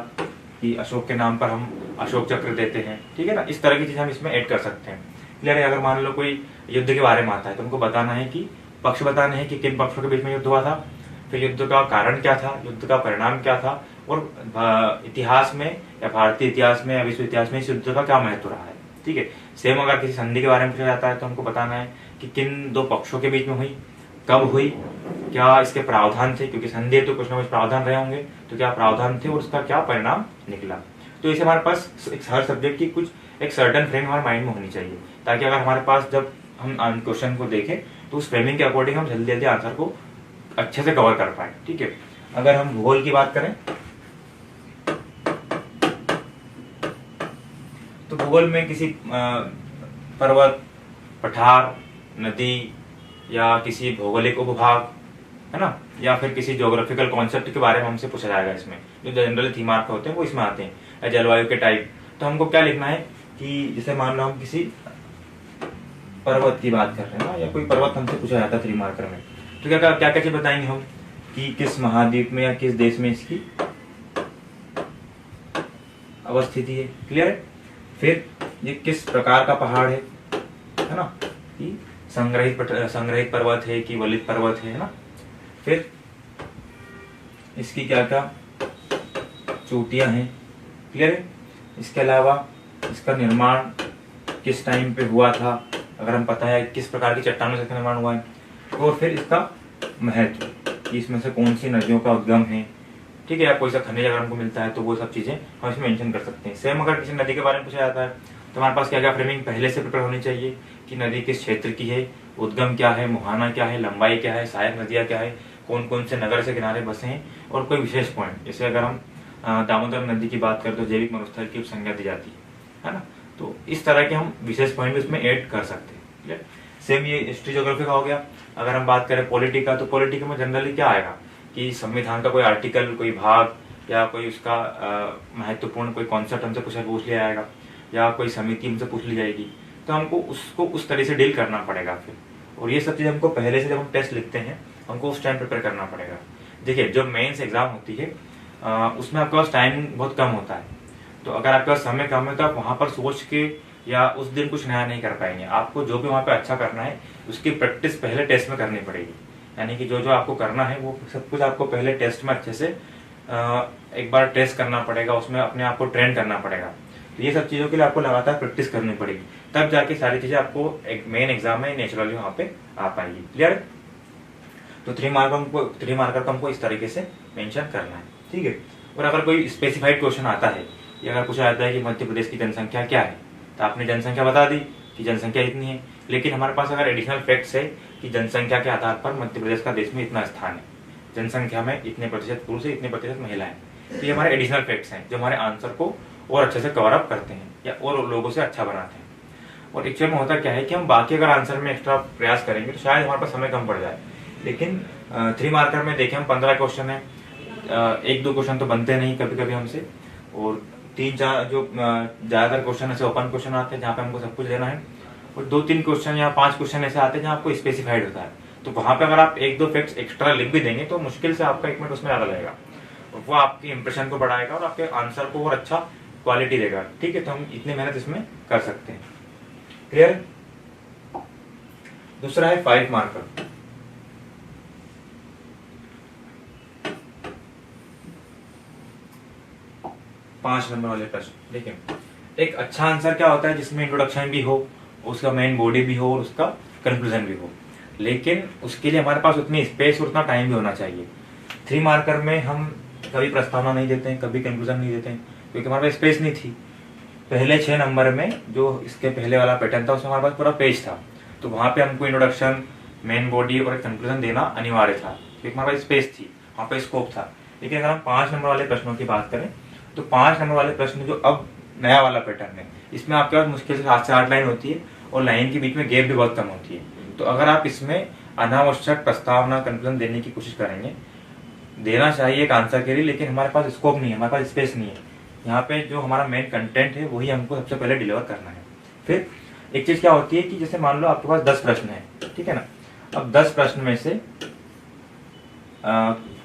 कि अशोक के नाम पर हम अशोक चक्र देते हैं, ठीक है ना, इस तरह की चीज हम इसमें ऐड कर सकते हैं। क्लियर है? अगर मान लो कोई युद्ध के बारे में आता है तो हमको बताना है कि पक्ष बताने हैं कि किन पक्षों के बीच में युद्ध हुआ था, फिर युद्ध का कारण क्या था, युद्ध का परिणाम क्या था, और इतिहास में या भारतीय इतिहास में या विश्व इतिहास में इस युद्ध का क्या महत्व रहा है। ठीक है, सेम अगर किसी संधि के बारे में पूछा जाता है तो हमको बताना है कि किन 2 पक्षों के बीच में हुई, कब हुई, क्या इसके प्रावधान थे, क्योंकि संधि है तो कुछ ना कुछ प्रावधान रहे होंगे, तो क्या प्रावधान थे और उसका क्या परिणाम निकला। तो इसे हमारे पास हर सब्जेक्ट की कुछ एक सर्टन फ्रेम हमारे माइंड में होनी चाहिए, ताकि अगर हमारे पास जब हम क्वेश्चन को देखें तो उस फ्रेमिंग के अकॉर्डिंग हम जल्दी जल्दी आंसर को अच्छे से कवर कर पाए। ठीक है, अगर हम भूगोल की बात करें तो भूगोल में किसी पर्वत, पठार, नदी या किसी भौगोलिक उपभाग, है ना, या फिर किसी ज्योग्राफिकल कॉन्सेप्ट के बारे में हमसे पूछा जाएगा। इसमें जो जनरल थीम मार्क होते हैं वो इसमें आते हैं, या जलवायु के टाइप। तो हमको क्या लिखना है कि जैसे मान लो हम किसी पर्वत की बात कर रहे हैं ना, या कोई पर्वत हमसे पूछा जाता है 3 मार्कर में, तो क्या क्या क्या चीज बताएंगे हम कि किस महाद्वीप में या किस देश में इसकी अवस्थिति है। क्लियर है? फिर ये किस प्रकार का पहाड़ है ना, कि संग्रहित पर्वत है कि वलित पर्वत है ना। फिर इसकी क्या क्या चोटियां हैं। क्लियर है? इसके अलावा इसका निर्माण किस टाइम पे हुआ था, अगर हम पता है किस प्रकार की चट्टानों से निर्माण हुआ है, और फिर इसका महत्व कि इसमें से कौन सी नदियों का उद्गम है। ठीक है, या कोई सा खनिज अगर हमको मिलता है तो वो सब चीजें हम इसमें मेंशन कर सकते हैं। सेम अगर किसी नदी के बारे में पूछा जाता है तो हमारे पास क्या क्या फ्रेमिंग पहले से प्रिपेयर होनी चाहिए कि नदी किस क्षेत्र की है, उद्गम क्या है, मुहाना क्या है, लंबाई क्या है, सहायक नदियां क्या है, कौन कौन से नगर से किनारे बसे हैं, और कोई विशेष पॉइंट। जैसे अगर हम दामोदर नदी की बात करें तो जैविक मरुस्थल की संज्ञा दी जाती है ना, तो इस तरह के हम विशेष पॉइंट भी उसमें ऐड कर सकते हैं। सेम ये हिस्ट्री ज्योग्राफी का हो गया। अगर हम बात करें पॉलिटी का, तो पॉलिटी में जनरली क्या आएगा कि संविधान का कोई आर्टिकल, कोई भाग, या कोई उसका महत्वपूर्ण कोई कॉन्सेप्ट हमसे पूछ लिया जाएगा, या कोई समिति हमसे पूछ ली जाएगी, तो हमको उसको उस तरह से डील करना पड़ेगा फिर। और ये सब चीज हमको पहले से जब हम टेस्ट लिखते हैं हमको उस टाइम प्रिपेयर करना पड़ेगा। देखिए, जब मेंस एग्जाम होती है उसमें आपके पास टाइम बहुत कम होता है, तो अगर आपके पास समय कम है तो आप वहां पर सोच के या उस दिन कुछ नया नहीं कर पाएंगे। आपको जो भी वहां पे अच्छा करना है उसकी प्रैक्टिस पहले टेस्ट में करनी पड़ेगी। यानी कि जो जो आपको करना है वो सब कुछ आपको पहले टेस्ट में अच्छे से एक बार टेस्ट करना पड़ेगा, उसमें अपने आप को ट्रेन करना पड़ेगा। तो ये सब चीज़ों के लिए आपको लगातार प्रैक्टिस करनी पड़ेगी, तब जाके सारी चीज़ें आपको एक मेन एग्जाम में नेचुरली वहाँ पे आ पाएगी। क्लियर? तो 3 मार्कर को हमको इस तरीके से मेंशन करना है, ठीक है। और अगर कोई स्पेसिफाइड क्वेश्चन आता है या अगर पूछा जाता है कि मध्य प्रदेश की जनसंख्या क्या है, तो आपने जनसंख्या बता दी कि जनसंख्या इतनी है, लेकिन हमारे पास अगर एडिशनल फैक्ट्स है कि जनसंख्या के आधार पर मध्य प्रदेश का देश में इतना स्थान है, जनसंख्या में इतने प्रतिशत पुरुष है, इतने प्रतिशत महिलाएं, तो ये हमारे एडिशनल फैक्ट्स हैं जो हमारे आंसर को और अच्छे से कवर अप करते हैं या और लोगों से अच्छा बनाते हैं। और एक्चुअल में होता क्या है कि हम बाकी अगर आंसर में एक्स्ट्रा प्रयास करेंगे तो शायद हमारे पास समय कम पड़ जाए, लेकिन 3 मार्कर में देखें हम 15 क्वेश्चन है, 1-2 क्वेश्चन तो बनते नहीं कभी कभी हमसे, और 3-4 जो ज्यादातर क्वेश्चन ऐसे ओपन क्वेश्चन आते हैं जहाँ पे हमको सब कुछ लेना है, और 2-3 क्वेश्चन या 5 क्वेश्चन ऐसे आते हैं जहाँ आपको स्पेसिफाइड होता है। तो वहां पे अगर आप 1-2 फैक्ट्स एक्स्ट्रा लिख भी देंगे तो मुश्किल से आपका 1 मिनट उसमें ज्यादा लगेगा, और वो आपकी इंप्रेशन को बढ़ाएगा और आपके आंसर को और अच्छा क्वालिटी देगा, ठीक है। तो हम इतनी मेहनत इसमें कर सकते हैं। क्लियर? दूसरा है 5 मार्कर। 5 नंबर वाले प्रश्न देखिए, एक अच्छा आंसर क्या होता है जिसमें इंट्रोडक्शन भी हो, उसका मेन बॉडी भी हो और उसका कंक्लूजन भी हो, लेकिन उसके लिए हमारे पास उतनी स्पेस और उतना टाइम भी होना चाहिए। 3 मार्कर में हम कभी प्रस्तावना नहीं देते हैं, कभी कंक्लूजन नहीं देते हैं, क्योंकि हमारे पास स्पेस नहीं थी। पहले 6 नंबर में जो इसके पहले वाला पैटर्न था उसमें हमारे पास पूरा पेज था, तो वहां पे हमको इंट्रोडक्शन, मेन बॉडी और कंक्लूजन देना अनिवार्य था, क्योंकि हमारे पास स्पेस थी, वहां पे स्कोप था। लेकिन अगर हम 5 नंबर वाले प्रश्नों की बात करें तो 5 नंबर वाले प्रश्न जो अब नया वाला पैटर्न है, इसमें आपके पास मुश्किल से 7 से 8 लाइन होती है और लाइन के बीच में गैप भी बहुत कम होती है। तो अगर आप इसमें अनावश्यक प्रस्तावना, कंक्लूजन देने की कोशिश करेंगे, देना चाहिए एक आंसर के लिए, लेकिन हमारे पास स्कोप नहीं है, हमारे पास स्पेस नहीं है। यहाँ पे जो हमारा मेन कंटेंट है वही हमको सबसे पहले डिलीवर करना है। फिर एक चीज क्या होती है कि जैसे मान लो आपके पास 10 प्रश्न है, ठीक है ना। अब 10 प्रश्न में से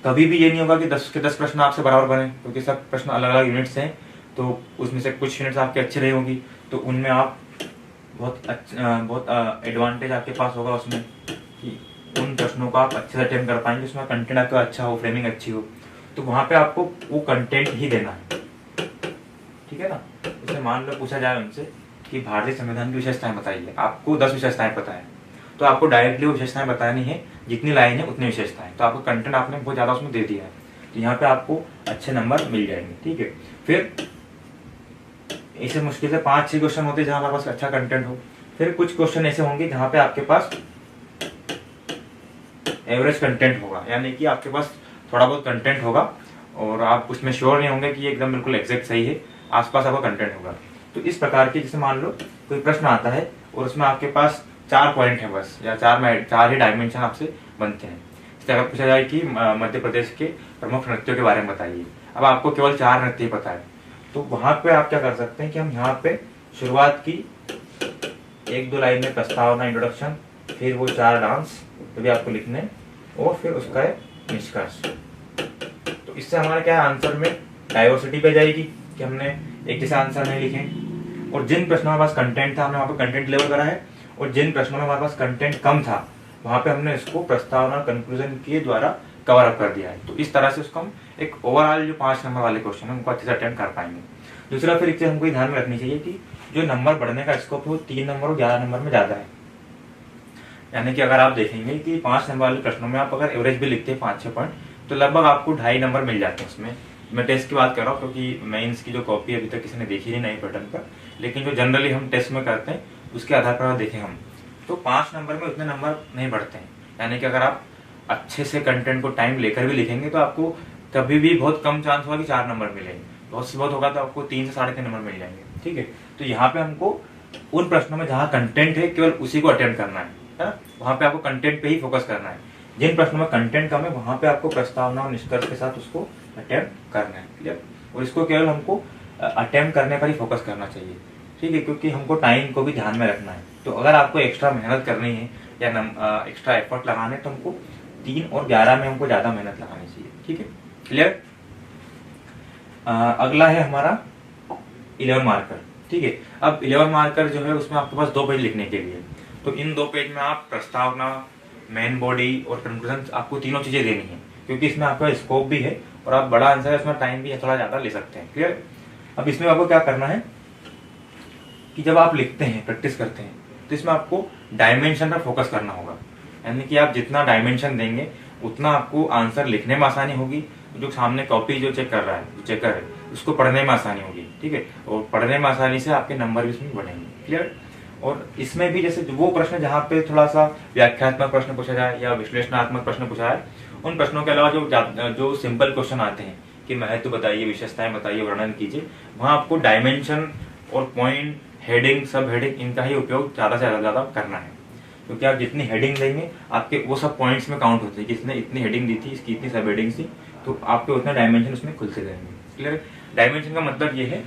कभी भी ये नहीं होगा कि 10 के 10 प्रश्न आपसे बराबर बने, क्योंकि सब प्रश्न अलग अलग यूनिट्स हैं, तो उसमें से कुछ यूनिट्स आपके अच्छे रहे होंगी, तो उनमें आप बहुत एडवांटेज आपके पास होगा उसमें कि उन प्रश्नों को आप अच्छे से अटेम्प्ट कर पाएंगे, उसमें कंटेंट आपका अच्छा हो, फ्रेमिंग अच्छी हो, तो वहां पे आपको वो कंटेंट ही देना है, ठीक है ना। जैसे मान लो पूछा जाए उनसे कि भारतीय संविधान की विशेषताएं बताइए, आपको 10 विशेषताएं पता है, तो आपको डायरेक्टली वो विशेषताएं बतानी है, जितनी लाइन है उतनी विशेषताएं, तो आपको कंटेंट आपने बहुत ज्यादा उसमें दे दिया है, तो यहाँ पे आपको अच्छे नंबर मिल जाएंगे, ठीक है। फिर ऐसे मुश्किल से 5-6 क्वेश्चन होते हैं जहां हमारे पास अच्छा कंटेंट हो। फिर कुछ क्वेश्चन ऐसे होंगे जहां पे आपके पास एवरेज कंटेंट होगा, यानी कि आपके पास थोड़ा बहुत कंटेंट होगा और आप उसमें श्योर नहीं होंगे कि ये एकदम बिल्कुल एग्जैक्ट सही है, आसपास आपका कंटेंट होगा। तो इस प्रकार के, जैसे मान लो कोई प्रश्न आता है और उसमें आपके पास 4 पॉइंट है बस, या 4 ही डायमेंशन आपसे बनते हैं। इस तरह पूछा जाए कि मध्य प्रदेश के प्रमुख नृत्यों के बारे में बताइए, अब आपको केवल 4 नृत्य पता है, तो वहां पे आप क्या कर सकते हैं कि हम यहाँ पे शुरुआत की 1-2 लाइन में प्रस्तावना, इंट्रोडक्शन, फिर वो 4 डांस तो भी आपको लिखने, और फिर उसका निष्कर्ष। तो इससे हमारे क्या आंसर में डाइवर्सिटी पे जाएगी कि हमने एक जैसा आंसर नहीं लिखे, और जिन प्रश्नों में पास कंटेंट था हमने वहां पे कंटेंट लेवल करा है, और जिन प्रश्नों में हमारे पास कंटेंट कम था वहां पे हमने इसको प्रस्तावना, कंक्लूजन के द्वारा कवर अप कर दिया है। तो इस तरह से उसको हम एक ओवरऑल जो 5 नंबर वाले क्वेश्चन है उनको अच्छे से अटेम्प्ट कर पाएंगे। दूसरा, फिर एक चीज हमको ध्यान में रखनी चाहिए कि जो नंबर बढ़ने का स्कोप है वो 3 नंबर और 11 नंबर में ज्यादा है। यानी कि अगर आप देखेंगे कि 5 नंबर वाले प्रश्नों में आप अगर एवरेज भी लिखते हैं 5-6 पॉइंट, तो लगभग आपको 2.5 नंबर मिल जाते हैं उसमें। मैं टेस्ट की बात कर रहा हूँ, क्योंकि मेंस की जो कॉपी अभी तक किसी ने देखी नहीं नई पैटर्न पर, लेकिन जो जनरली हम टेस्ट में करते हैं उसके आधार पर देखें हम, तो 5 नंबर में उतने नंबर नहीं बढ़ते हैं। यानी कि अगर आप अच्छे से कंटेंट को टाइम लेकर भी लिखेंगे तो आपको कभी भी बहुत कम चांस होगा कि 4 नंबर मिलेंगे, बहुत से बहुत होगा तो आपको 3 से 3.5 नंबर मिल जाएंगे, ठीक है। तो यहाँ पे हमको उन प्रश्नों में जहाँ कंटेंट है केवल उसी को अटेम्प्ट करना है ना, वहां पे आपको कंटेंट पे ही फोकस करना है। जिन प्रश्नों में कंटेंट कम है वहां पे आपको प्रस्तावना और निष्कर्ष के साथ उसको अटेम्प्ट करना है, क्लियर। और इसको केवल हमको अटेम्प्ट करने पर ही फोकस करना चाहिए, ठीक है, क्योंकि हमको टाइम को भी ध्यान में रखना है। तो अगर आपको एक्स्ट्रा मेहनत करनी है या एक्स्ट्रा एफर्ट लगाने, तो हमको 3 और 11 में हमको ज्यादा मेहनत लगानी चाहिए, ठीक है, क्लियर। अगला है हमारा 11 मार्कर, ठीक है। अब 11 मार्कर जो है उसमें आपके पास 2 पेज लिखने के लिए, तो इन 2 पेज में आप प्रस्तावना, मेन बॉडी और कंक्लूजन, आपको तीनों चीजें देनी है, क्योंकि इसमें आपका स्कोप भी है और आप बड़ा आंसर है, इसमें टाइम भी थोड़ा ज्यादा ले सकते हैं। क्लियर। अब इसमें आपको क्या करना है कि जब आप लिखते हैं, प्रैक्टिस करते हैं, तो इसमें आपको डायमेंशन पर फोकस करना होगा। यानी कि आप जितना डायमेंशन देंगे उतना आपको आंसर लिखने में आसानी होगी, जो सामने कॉपी जो चेक कर रहा है, जो चेकर है, उसको पढ़ने में आसानी होगी। ठीक है, और पढ़ने में आसानी से आपके नंबर भी इसमें बढ़ेंगे। क्लियर। और इसमें भी जैसे वो प्रश्न जहाँ पे थोड़ा सा व्याख्यात्मक प्रश्न पूछा जाए या विश्लेषणात्मक प्रश्न पूछा है, उन प्रश्नों के अलावा जो सिंपल क्वेश्चन आते हैं कि महत्व बताइए, विशेषताएं बताइए, वर्णन कीजिए, वहां आपको डायमेंशन और पॉइंट, हेडिंग, सब हेडिंग, इनका ही उपयोग ज्यादा से ज्यादा करना है, क्योंकि आप जितनी हेडिंग देंगे आपके वो सब पॉइंट्स में काउंट होते हैं, किसने इतनी हेडिंग दी थी, इसकी इतनी सब हेडिंग थी, तो आपके उतना डायमेंशन उसमें खुलते जाएंगे। क्लियर। डायमेंशन का मतलब ये है,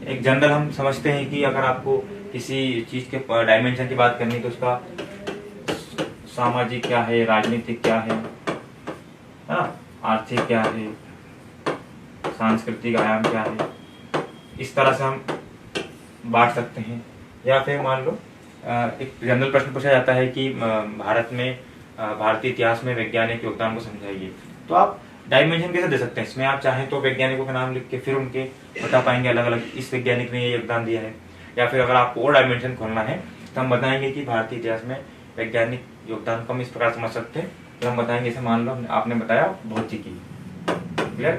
एक जनरल हम समझते हैं कि अगर आपको किसी चीज के डायमेंशन की बात करनी तो उसका सामाजिक क्या है, राजनीतिक क्या है ना, आर्थिक क्या है, सांस्कृतिक आयाम क्या है, इस तरह से हम बांट सकते हैं। या फिर मान लो एक जनरल प्रश्न पूछा जाता है कि भारत में भारतीय इतिहास में वैज्ञानिक योगदान को समझाइए, तो आप डायमेंशन कैसे दे सकते हैं इसमें? आप चाहें तो वैज्ञानिकों के नाम लिख के फिर उनके बता पाएंगे अलग अलग, इस वैज्ञानिक ने ये योगदान दिया है। या फिर अगर आपको और डायमेंशन खोलना है तो हम बताएंगे कि भारतीय इतिहास में वैज्ञानिक योगदान को हम इस प्रकार समझ सकते हैं, तो हम बताएंगे जैसे मान लो आपने बताया भौतिकी। क्लियर,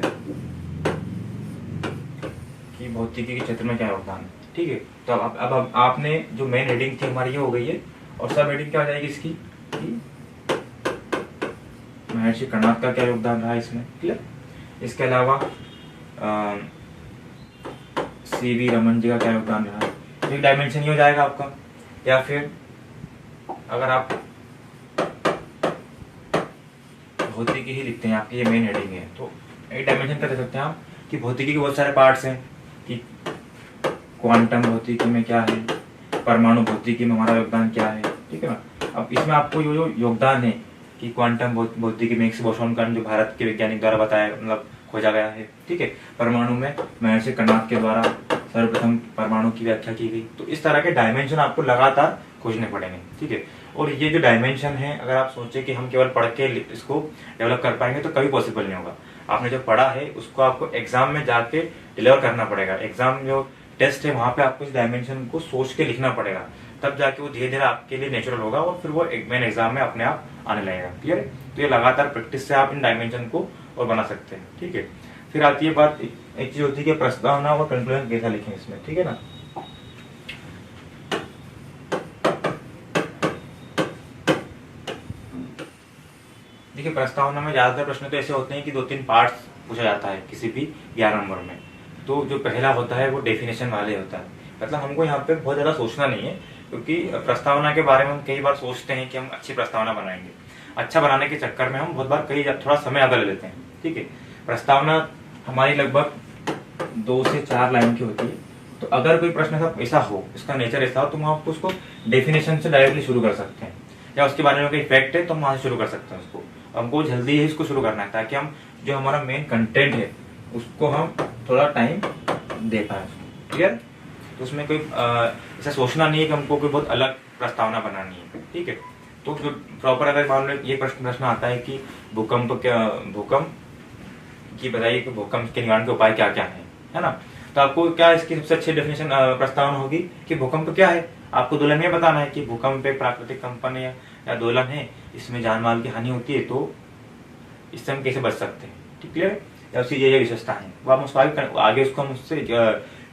कि भौतिकी के क्षेत्र में क्या योगदान है। ठीक है, तो अब आपने जो मेन हेडिंग थी हमारी ये हो गई है, और सब हेडिंग क्या हो जाएगी इसकी, महर्षि कर्णाद का क्या योगदान रहा इसमें। क्लियर। इसके अलावा सीवी रमन जी का क्या योगदान रहा, एक डायमेंशन ही हो जाएगा आपका। या फिर अगर आप भौतिकी ही लिखते हैं, आपकी ये मेन हेडिंग है, तो एक डायमेंशन कर दे सकते हैं आप कि भौतिकी के बहुत सारे पार्ट्स हैं, कि क्वांटम भौतिकी में क्या है, परमाणु भौतिकी में हमारा योगदान क्या है। ठीक है ना। अब इसमें आपको जो योगदान है कि क्वांटम भौतिकी में बोसॉन का जो भारत के वैज्ञानिक द्वारा बताया, मतलब खोजा गया है। ठीक है, परमाणु में महर्षि कर्णाद के द्वारा सर्वप्रथम परमाणु की व्याख्या की गई। तो इस तरह के डायमेंशन आपको लगातार खोजने पड़ेंगे। ठीक है, और ये जो डायमेंशन है, अगर आप सोचे कि हम केवल पढ़ के इसको डेवलप कर पाएंगे तो कभी पॉसिबल नहीं होगा। आपने जो पढ़ा है उसको आपको एग्जाम में जाके डिलीवर करना पड़ेगा। एग्जाम जो टेस्ट है वहां पे आपको इस डायमेंशन को सोच के लिखना पड़ेगा, तब जाके वो धीरे धीरे आपके लिए नेचुरल होगा और फिर वो मेन एग्जाम में अपने आप आने लगेगा। क्लियर है। तो ये लगातार प्रैक्टिस से आप इन डायमेंशन को और बना सकते हैं। ठीक है, फिर आती है बात, एक चीज होती है कि प्रस्तावना और कंक्लूजन कैसा लिखें इसमें। ठीक है ना। देखिए, प्रस्तावना में ज्यादातर प्रश्न तो ऐसे होते हैं कि 2-3 पार्ट्स पूछा जाता है किसी भी 11 नंबर में। तो जो पहला होता है वो डेफिनेशन वाले होता है, मतलब हमको यहाँ पे बहुत ज्यादा सोचना नहीं है, क्योंकि प्रस्तावना के बारे में हम कई बार सोचते हैं कि हम अच्छी प्रस्तावना बनाएंगे। अच्छा बनाने के चक्कर में हम बहुत बार थोड़ा समय ज्यादा ले लेते हैं। ठीक है, प्रस्तावना हमारी लगभग 2 से 4 लाइन की होती है। तो अगर कोई प्रश्न ऐसा हो, इसका नेचर ऐसा हो, तो हम आपको उसको डेफिनेशन से डायरेक्टली शुरू कर सकते हैं, या उसके बारे में कोई फैक्ट है तो हम वहां से शुरू कर सकते हैं उसको। हमको जल्दी ही इसको शुरू करना है ताकि हम जो हमारा मेन कंटेंट है उसको हम थोड़ा टाइम दे पाए। क्लियर। तो उसमें कोई ऐसा सोचना नहीं है कि हमको कोई बहुत अलग प्रस्तावना बनानी है। ठीक है, तो जो प्रॉपर अगर मान लो ये प्रश्न आता है कि भूकंप की बताइए कि भूकंप के निवारण के उपाय क्या क्या है ना, तो आपको क्या इसकी सबसे अच्छी डेफिनेशन प्रस्तावना होगी कि भूकंप क्या है। आपको दोलन में बताना है कि भूकंप एक प्राकृतिक कंपन है या दोलन है, इसमें जान माल की हानि होती है, तो इससे हम कैसे बच सकते हैं। ठीक, क्लियर। या उसकी ये विशेषता है, वो आप उसको आगे उसको हम उससे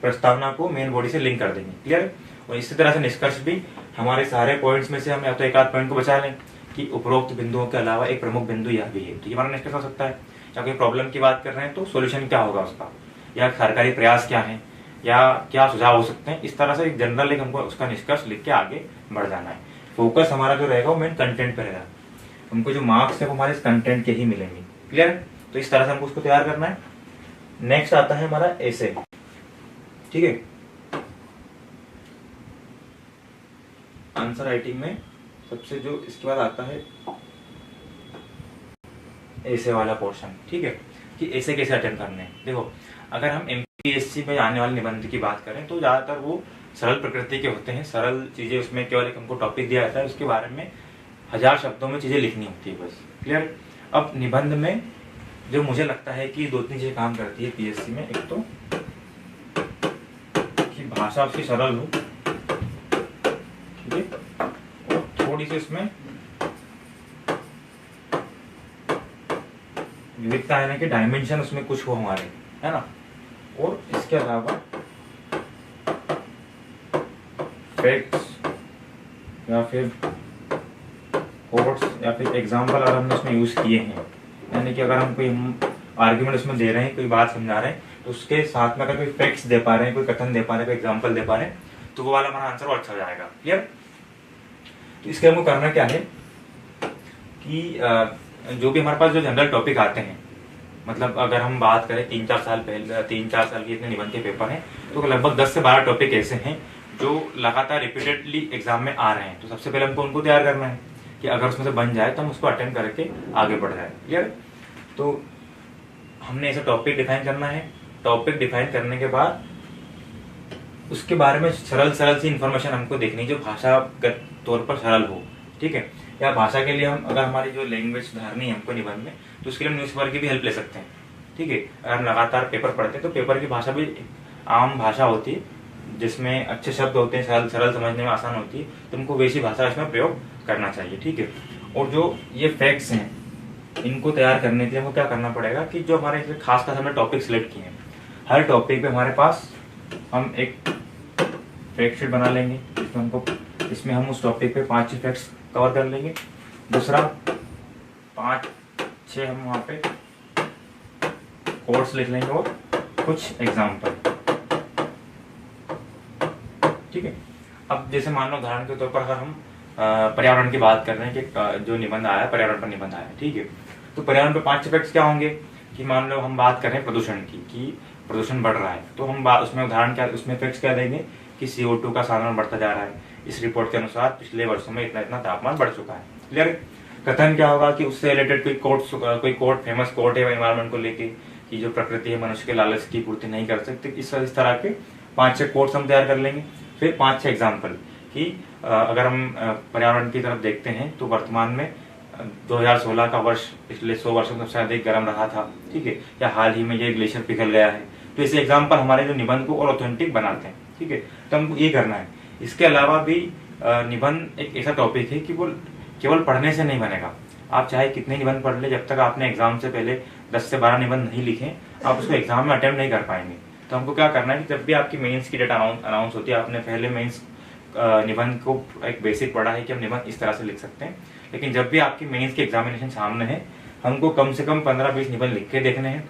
प्रस्तावना को मेन बॉडी से लिंक कर देंगे। क्लियर। और इसी तरह से निष्कर्ष भी हमारे सारे पॉइंट्स में से हम या तो एक आध पॉइंट को बचा लें कि उपरोक्त बिंदुओं के अलावा एक प्रमुख बिंदु यह भी है, तो ये हमारा निष्कर्ष हो सकता है। या कोई प्रॉब्लम की बात कर रहे हैं तो सोल्यूशन क्या होगा उसका, या सरकारी प्रयास क्या है, या क्या सुझाव हो सकते हैं। इस तरह से एक जनरल हमको उसका निष्कर्ष लिख के आगे बढ़ जाना है। फोकस हमारा जो रहेगा वो मेन कंटेंट पे रहेगा, हमको जो मार्क्स है वो हमारे इस कंटेंट के ही मिलेंगे। क्लियर। तो इस तरह से हमको उसको तैयार करना है। नेक्स्ट आता है हमारा एसे। ठीक है, आंसर राइटिंग में सबसे जो इसके बाद आता है ऐसे वाला पोर्शन। ठीक है, कि ऐसे कैसे अटेंड करने हैं। देखो, अगर हम एमपीएससी में आने वाले निबंध की बात करें तो ज्यादातर वो सरल प्रकृति के होते हैं, सरल चीजें, उसमें केवल एक हमको टॉपिक दिया जाता है, उसके बारे में 1000 शब्दों में चीज़ें लिखनी होती है बस। क्लियर। अब निबंध में जो मुझे लगता है कि 2-3 चीज़ें काम करती है पीएससी में, एक तो कि भाषा उसकी सरल हो, ठीक है, और थोड़ी सी इसमें विविधता है ना, कि डायमेंशन उसमें कुछ हो हमारे, है ना। और इसके अलावा फैक्ट्स या फिर कोट्स या फिर एग्जाम्पल अगर हमने उसमें यूज किए हैं, यानी कि अगर हम कोई आर्ग्यूमेंट उसमें दे रहे हैं, कोई बात समझा रहे हैं, तो उसके साथ में अगर कोई फैक्ट्स दे पा रहे हैं, कोई कथन दे पा रहे हैं, कोई एग्जाम्पल दे पा रहे हैं, तो वो वाला हमारा आंसर और अच्छा हो जाएगा। क्लियर। तो इसके हमको करना क्या है कि जो भी हमारे पास जो जनरल टॉपिक आते हैं, मतलब अगर हम बात करें 3-4 साल पहले, 3-4 साल के इतने निबंध के पेपर हैं, तो लगभग 10 से 12 टॉपिक ऐसे हैं जो लगातार रिपीटेडली एग्जाम में आ रहे हैं। तो सबसे पहले हमको उनको तैयार करना है कि अगर उसमें से बन जाए तो हम उसको अटेंड करके आगे बढ़ जाए। क्लियर। तो हमने ऐसा टॉपिक डिफाइन करना है। टॉपिक डिफाइन करने के बाद उसके बारे में सरल सी इंफॉर्मेशन हमको देखनी, जो भाषागत तौर पर सरल हो, ठीक है। या भाषा के लिए हम अगर हमारी जो लैंग्वेज सुधारनी है हमको निबंध में, तो उसके लिए न्यूज़पेपर की भी हेल्प ले सकते हैं, ठीक है। अगर हम लगातार पेपर पढ़ते हैं तो पेपर की भाषा भी आम भाषा होती है जिसमें अच्छे शब्द होते हैं, सरल समझने में आसान होती है, तो हमको वैसी भाषा इसमें प्रयोग करना चाहिए, ठीक है। और जो ये फैक्ट्स हैं इनको तैयार करने के लिए हमको क्या करना पड़ेगा कि जो हमारे खास हमने टॉपिक सिलेक्ट किए हैं, हर टॉपिक पे हमारे पास हम एक फैक्ट शीट बना लेंगे। इसमें हम उस टॉपिक पे 5-6 फैक्ट्स कवर कर लेंगे। दूसरा 5-6 हम वहाँ पे कोट्स लिख लेंगे और कुछ एग्जाम्पल, ठीक है। अब जैसे मान लो उदाहरण के तौर पर अगर हम पर्यावरण की बात कर रहे हैं कि जो निबंध आया पर्यावरण पर निबंध आया, ठीक है, तो पर्यावरण पे 5 फैक्ट्स क्या होंगे कि मान लो हम बात कर रहे हैं प्रदूषण की, कि प्रदूषण बढ़ रहा है, तो हम उसमें उदाहरण क्या, उसमें फैक्ट्स क्या देंगे कि CO2 का साधन बढ़ता जा रहा है, इस रिपोर्ट के अनुसार पिछले वर्षों में इतना तापमान बढ़ चुका है। क्लियर। कथन क्या होगा कि उससे रिलेटेड कोई कोट फेमस कोट है एनवायरमेंट को लेके कि जो प्रकृति है मनुष्य के लालच की पूर्ति नहीं कर सकती, इस तरह के 5-6 कोट्स हम तैयार कर लेंगे। फिर 5-6 एग्जाम्पल कि अगर हम पर्यावरण की तरफ देखते हैं तो वर्तमान में 2016 का वर्ष पिछले 100 वर्षों में सबसे अधिक गर्म रहा था, ठीक है, या हाल ही में ये ग्लेशियर पिघल गया है। तो ऐसे एग्जाम्पल हमारे जो निबंध को और ऑथेंटिक बनाते हैं, ठीक है। तो हमको ये करना है। इसके अलावा भी निबंध एक ऐसा टॉपिक है कि वो केवल पढ़ने से नहीं बनेगा। आप चाहे कितने निबंध पढ़ ले, जब तक आपने एग्जाम से पहले 10 से 12 निबंध नहीं लिखे, आप उसको एग्जाम में अटेम्प्ट नहीं कर पाएंगे। तो हमको क्या करना है कि जब भी आपकी मेंस की डेट अनाउंस होती है, आपने पहले मेंस निबंध को एक बेसिक पढ़ा है कि हम निबंध इस तरह से लिख सकते हैं, लेकिन जब भी आपकी मेंस की एग्जामिनेशन सामने है, हमको कम से कम 15-20 निबंध लिख के देखने हैं।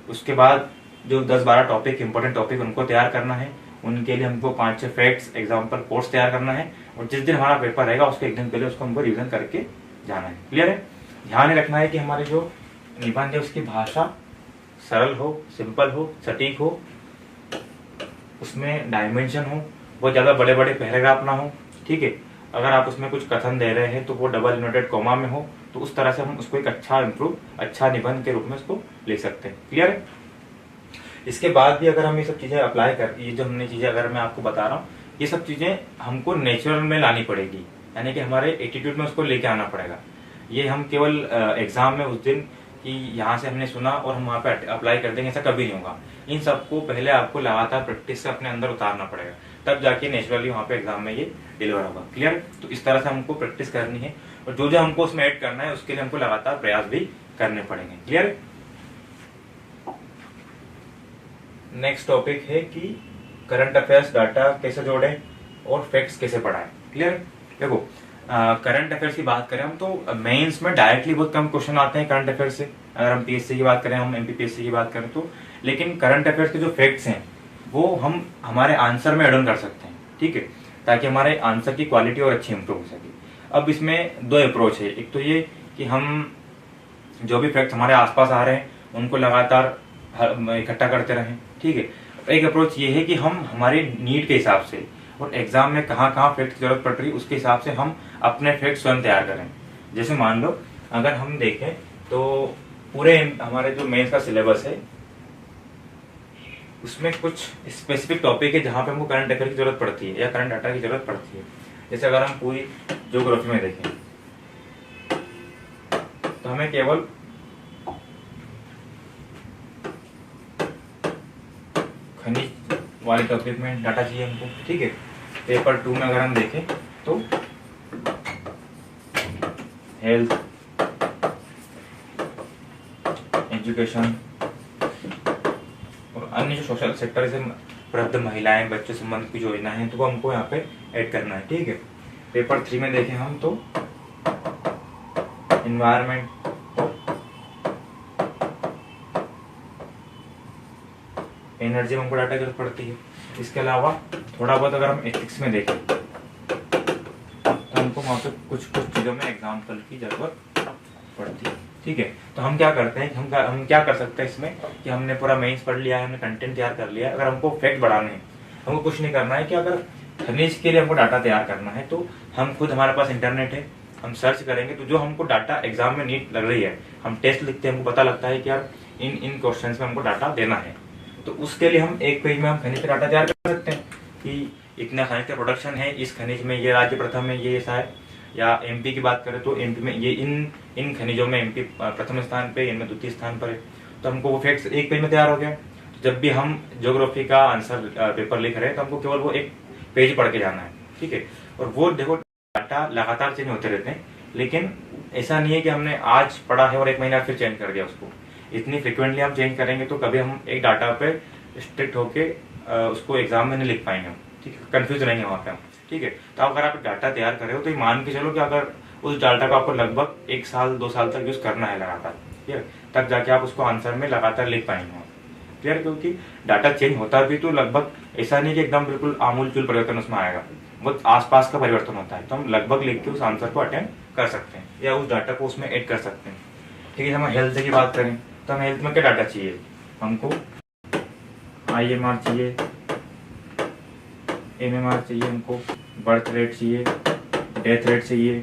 उसके बाद जो 10-12 टॉपिक इंपॉर्टेंट टॉपिक उनको तैयार करना है, उनके लिए हमको 5-6 फैक्ट्स एग्जाम्पल कोर्स तैयार करना है, और जिस दिन हमारा पेपर रहेगा उसके एक दिन पहले उसको हमको रिविजन करके जाना है। क्लियर है। ध्यान रखना है कि हमारी जो निबंध है उसकी भाषा सरल हो, सिंपल हो, सटीक हो, उसमें डायमेंशन हो, बहुत ज्यादा बड़े बड़े पैराग्राफ ना हो, ठीक है। अगर आप उसमें कुछ कथन दे रहे हैं तो वो डबल इन्वर्टेड कॉमा में हो, तो उस तरह से हम उसको एक अच्छा निबंध के रूप में उसको लिख सकते हैं। क्लियर है। इसके बाद भी अगर हम ये सब चीजें अप्लाई कर, ये जो हमने चीजें अगर मैं आपको बता रहा हूँ, ये सब चीजें हमको नेचुरल में लानी पड़ेगी, यानी कि हमारे एटीट्यूड में उसको लेके आना पड़ेगा। ये हम केवल एग्जाम में उस दिन कि यहाँ से हमने सुना और हम वहाँ पे अप्लाई कर देंगे, ऐसा कभी नहीं होगा। इन सबको पहले आपको लगातार प्रैक्टिस से अपने अंदर उतारना पड़ेगा, तब जाके नेचुरली वहाँ पे एग्जाम में ये डिलीवर होगा। क्लियर। तो इस तरह से हमको प्रैक्टिस करनी है, और जो हमको उसमें ऐड करना है उसके लिए हमको लगातार प्रयास भी करने पड़ेंगे। क्लियर। नेक्स्ट टॉपिक है कि करंट अफेयर्स डाटा कैसे जोड़ें और फैक्ट्स कैसे पढ़ाएं। क्लियर। देखो करंट अफेयर्स की बात करें हम, तो मेंस में डायरेक्टली बहुत कम क्वेश्चन आते हैं करंट अफेयर्स से। अगर हम पीएससी की बात करें, हम एमपीपीएससी की बात करें तो, लेकिन करंट अफेयर्स के जो फैक्ट्स हैं वो हम हमारे आंसर में एड ऑन कर सकते हैं, ठीक है, ताकि हमारे आंसर की क्वालिटी और अच्छी इंप्रूव हो सके। अब इसमें 2 अप्रोच है। एक तो ये कि हम जो भी फैक्ट्स हमारे आसपास आ रहे हैं उनको लगातार इकट्ठा करते रहें, ठीक है। एक अप्रोच ये है कि हम हमारी नीड के हिसाब से और एग्जाम में कहाँ फैक्ट की जरूरत पड़ रही है उसके हिसाब से हम अपने फैक्ट स्वयं तैयार करें। जैसे मान लो अगर हम देखें तो पूरे हमारे जो मेंस का सिलेबस है उसमें कुछ स्पेसिफिक टॉपिक है जहां पे हमको करंट अफेयर की जरूरत पड़ती है या करंट डाटा की जरूरत पड़ती है। जैसे अगर हम पूरी ज्योग्राफी में देखें तो हमें केवल खनिज वाले टॉपिक में डाटा चाहिए हमको, ठीक है। पेपर 2 में अगर हम देखें तो हेल्थ, एजुकेशन और अन्य जो सोशल सेक्टर से वृद्ध महिलाएं, बच्चों संबंधित कुछ योजना है तो वो हमको यहाँ पे ऐड करना है, ठीक है। पेपर 3 में देखें हम तो एनवायरमेंट, एनर्जी में हमको डाटा की जरूरत पड़ती है। इसके अलावा थोड़ा बहुत अगर हम एथिक्स में देखें तो हमको वहाँ पे कुछ चीज़ों में एग्जाम्पल की जरूरत पड़ती है, ठीक है। तो हम क्या करते हैं, हम क्या कर सकते हैं इसमें कि हमने पूरा मेंस पढ़ लिया है, हमने कंटेंट तैयार कर लिया है। अगर हमको फैक्ट बढ़ाने हैं, हमको कुछ नहीं करना है कि अगर खनिज के लिए हमको डाटा तैयार करना है तो हम खुद, हमारे पास इंटरनेट है, हम सर्च करेंगे तो जो हमको डाटा एग्जाम में नीट लग रही है, हम टेस्ट लिखते हैं, हमको पता लगता है कि यार इन क्वेश्चंस में हमको डाटा देना है, तो उसके लिए हम एक पेज में हम खनिज का डाटा तैयार कर सकते हैं कि इतना खनिज का प्रोडक्शन है, इस खनिज में ये राज्य प्रथम है, ये ऐसा है। या एमपी की बात करें तो एमपी में ये इन खनिजों में एमपी प्रथम स्थान पे, इनमें द्वितीय स्थान पर है। तो हमको वो फैक्ट्स एक पेज में तैयार हो गया। जब भी हम ज्योग्राफी का आंसर पेपर लिख रहे हैं तो हमको केवल वो एक पेज पढ़ के जाना है, ठीक है। और वो देखो डाटा लगातार चेंज होते रहते हैं, लेकिन ऐसा नहीं है कि हमने आज पढ़ा है और एक महीना फिर चेंज कर दिया उसको। इतनी फ्रिक्वेंटली हम चेंज करेंगे तो कभी हम एक डाटा पे स्ट्रिक्ट होके उसको एग्जाम में नहीं लिख पाएंगे हम, ठीक है, कंफ्यूज रहेंगे वहाँ पे हम, ठीक है। तो अगर आप डाटा तैयार कर रहे हो तो ये मान के चलो कि अगर उस डाटा को आपको लगभग 1 साल 2 साल तक यूज करना है लगातार, क्लियर, तब जाके आप उसको आंसर में लगातार लिख पाएंगे, क्लियर। क्योंकि डाटा चेंज होता भी तो लगभग ऐसा नहीं कि एकदम बिल्कुल आमूल-चूल परिवर्तन उसमें आएगा, बहुत आसपास का परिवर्तन होता है। तो हम लगभग लिख के उस आंसर को अटेम्प्ट कर सकते हैं या उस डाटा को उसमें ऐड कर सकते हैं, ठीक है। हम हेल्थ की बात करें तो हमें हेल्थ में क्या डाटा चाहिए, हमको IMR चाहिए, MMR चाहिए, हमको बर्थ रेट चाहिए, डेथ रेट चाहिए,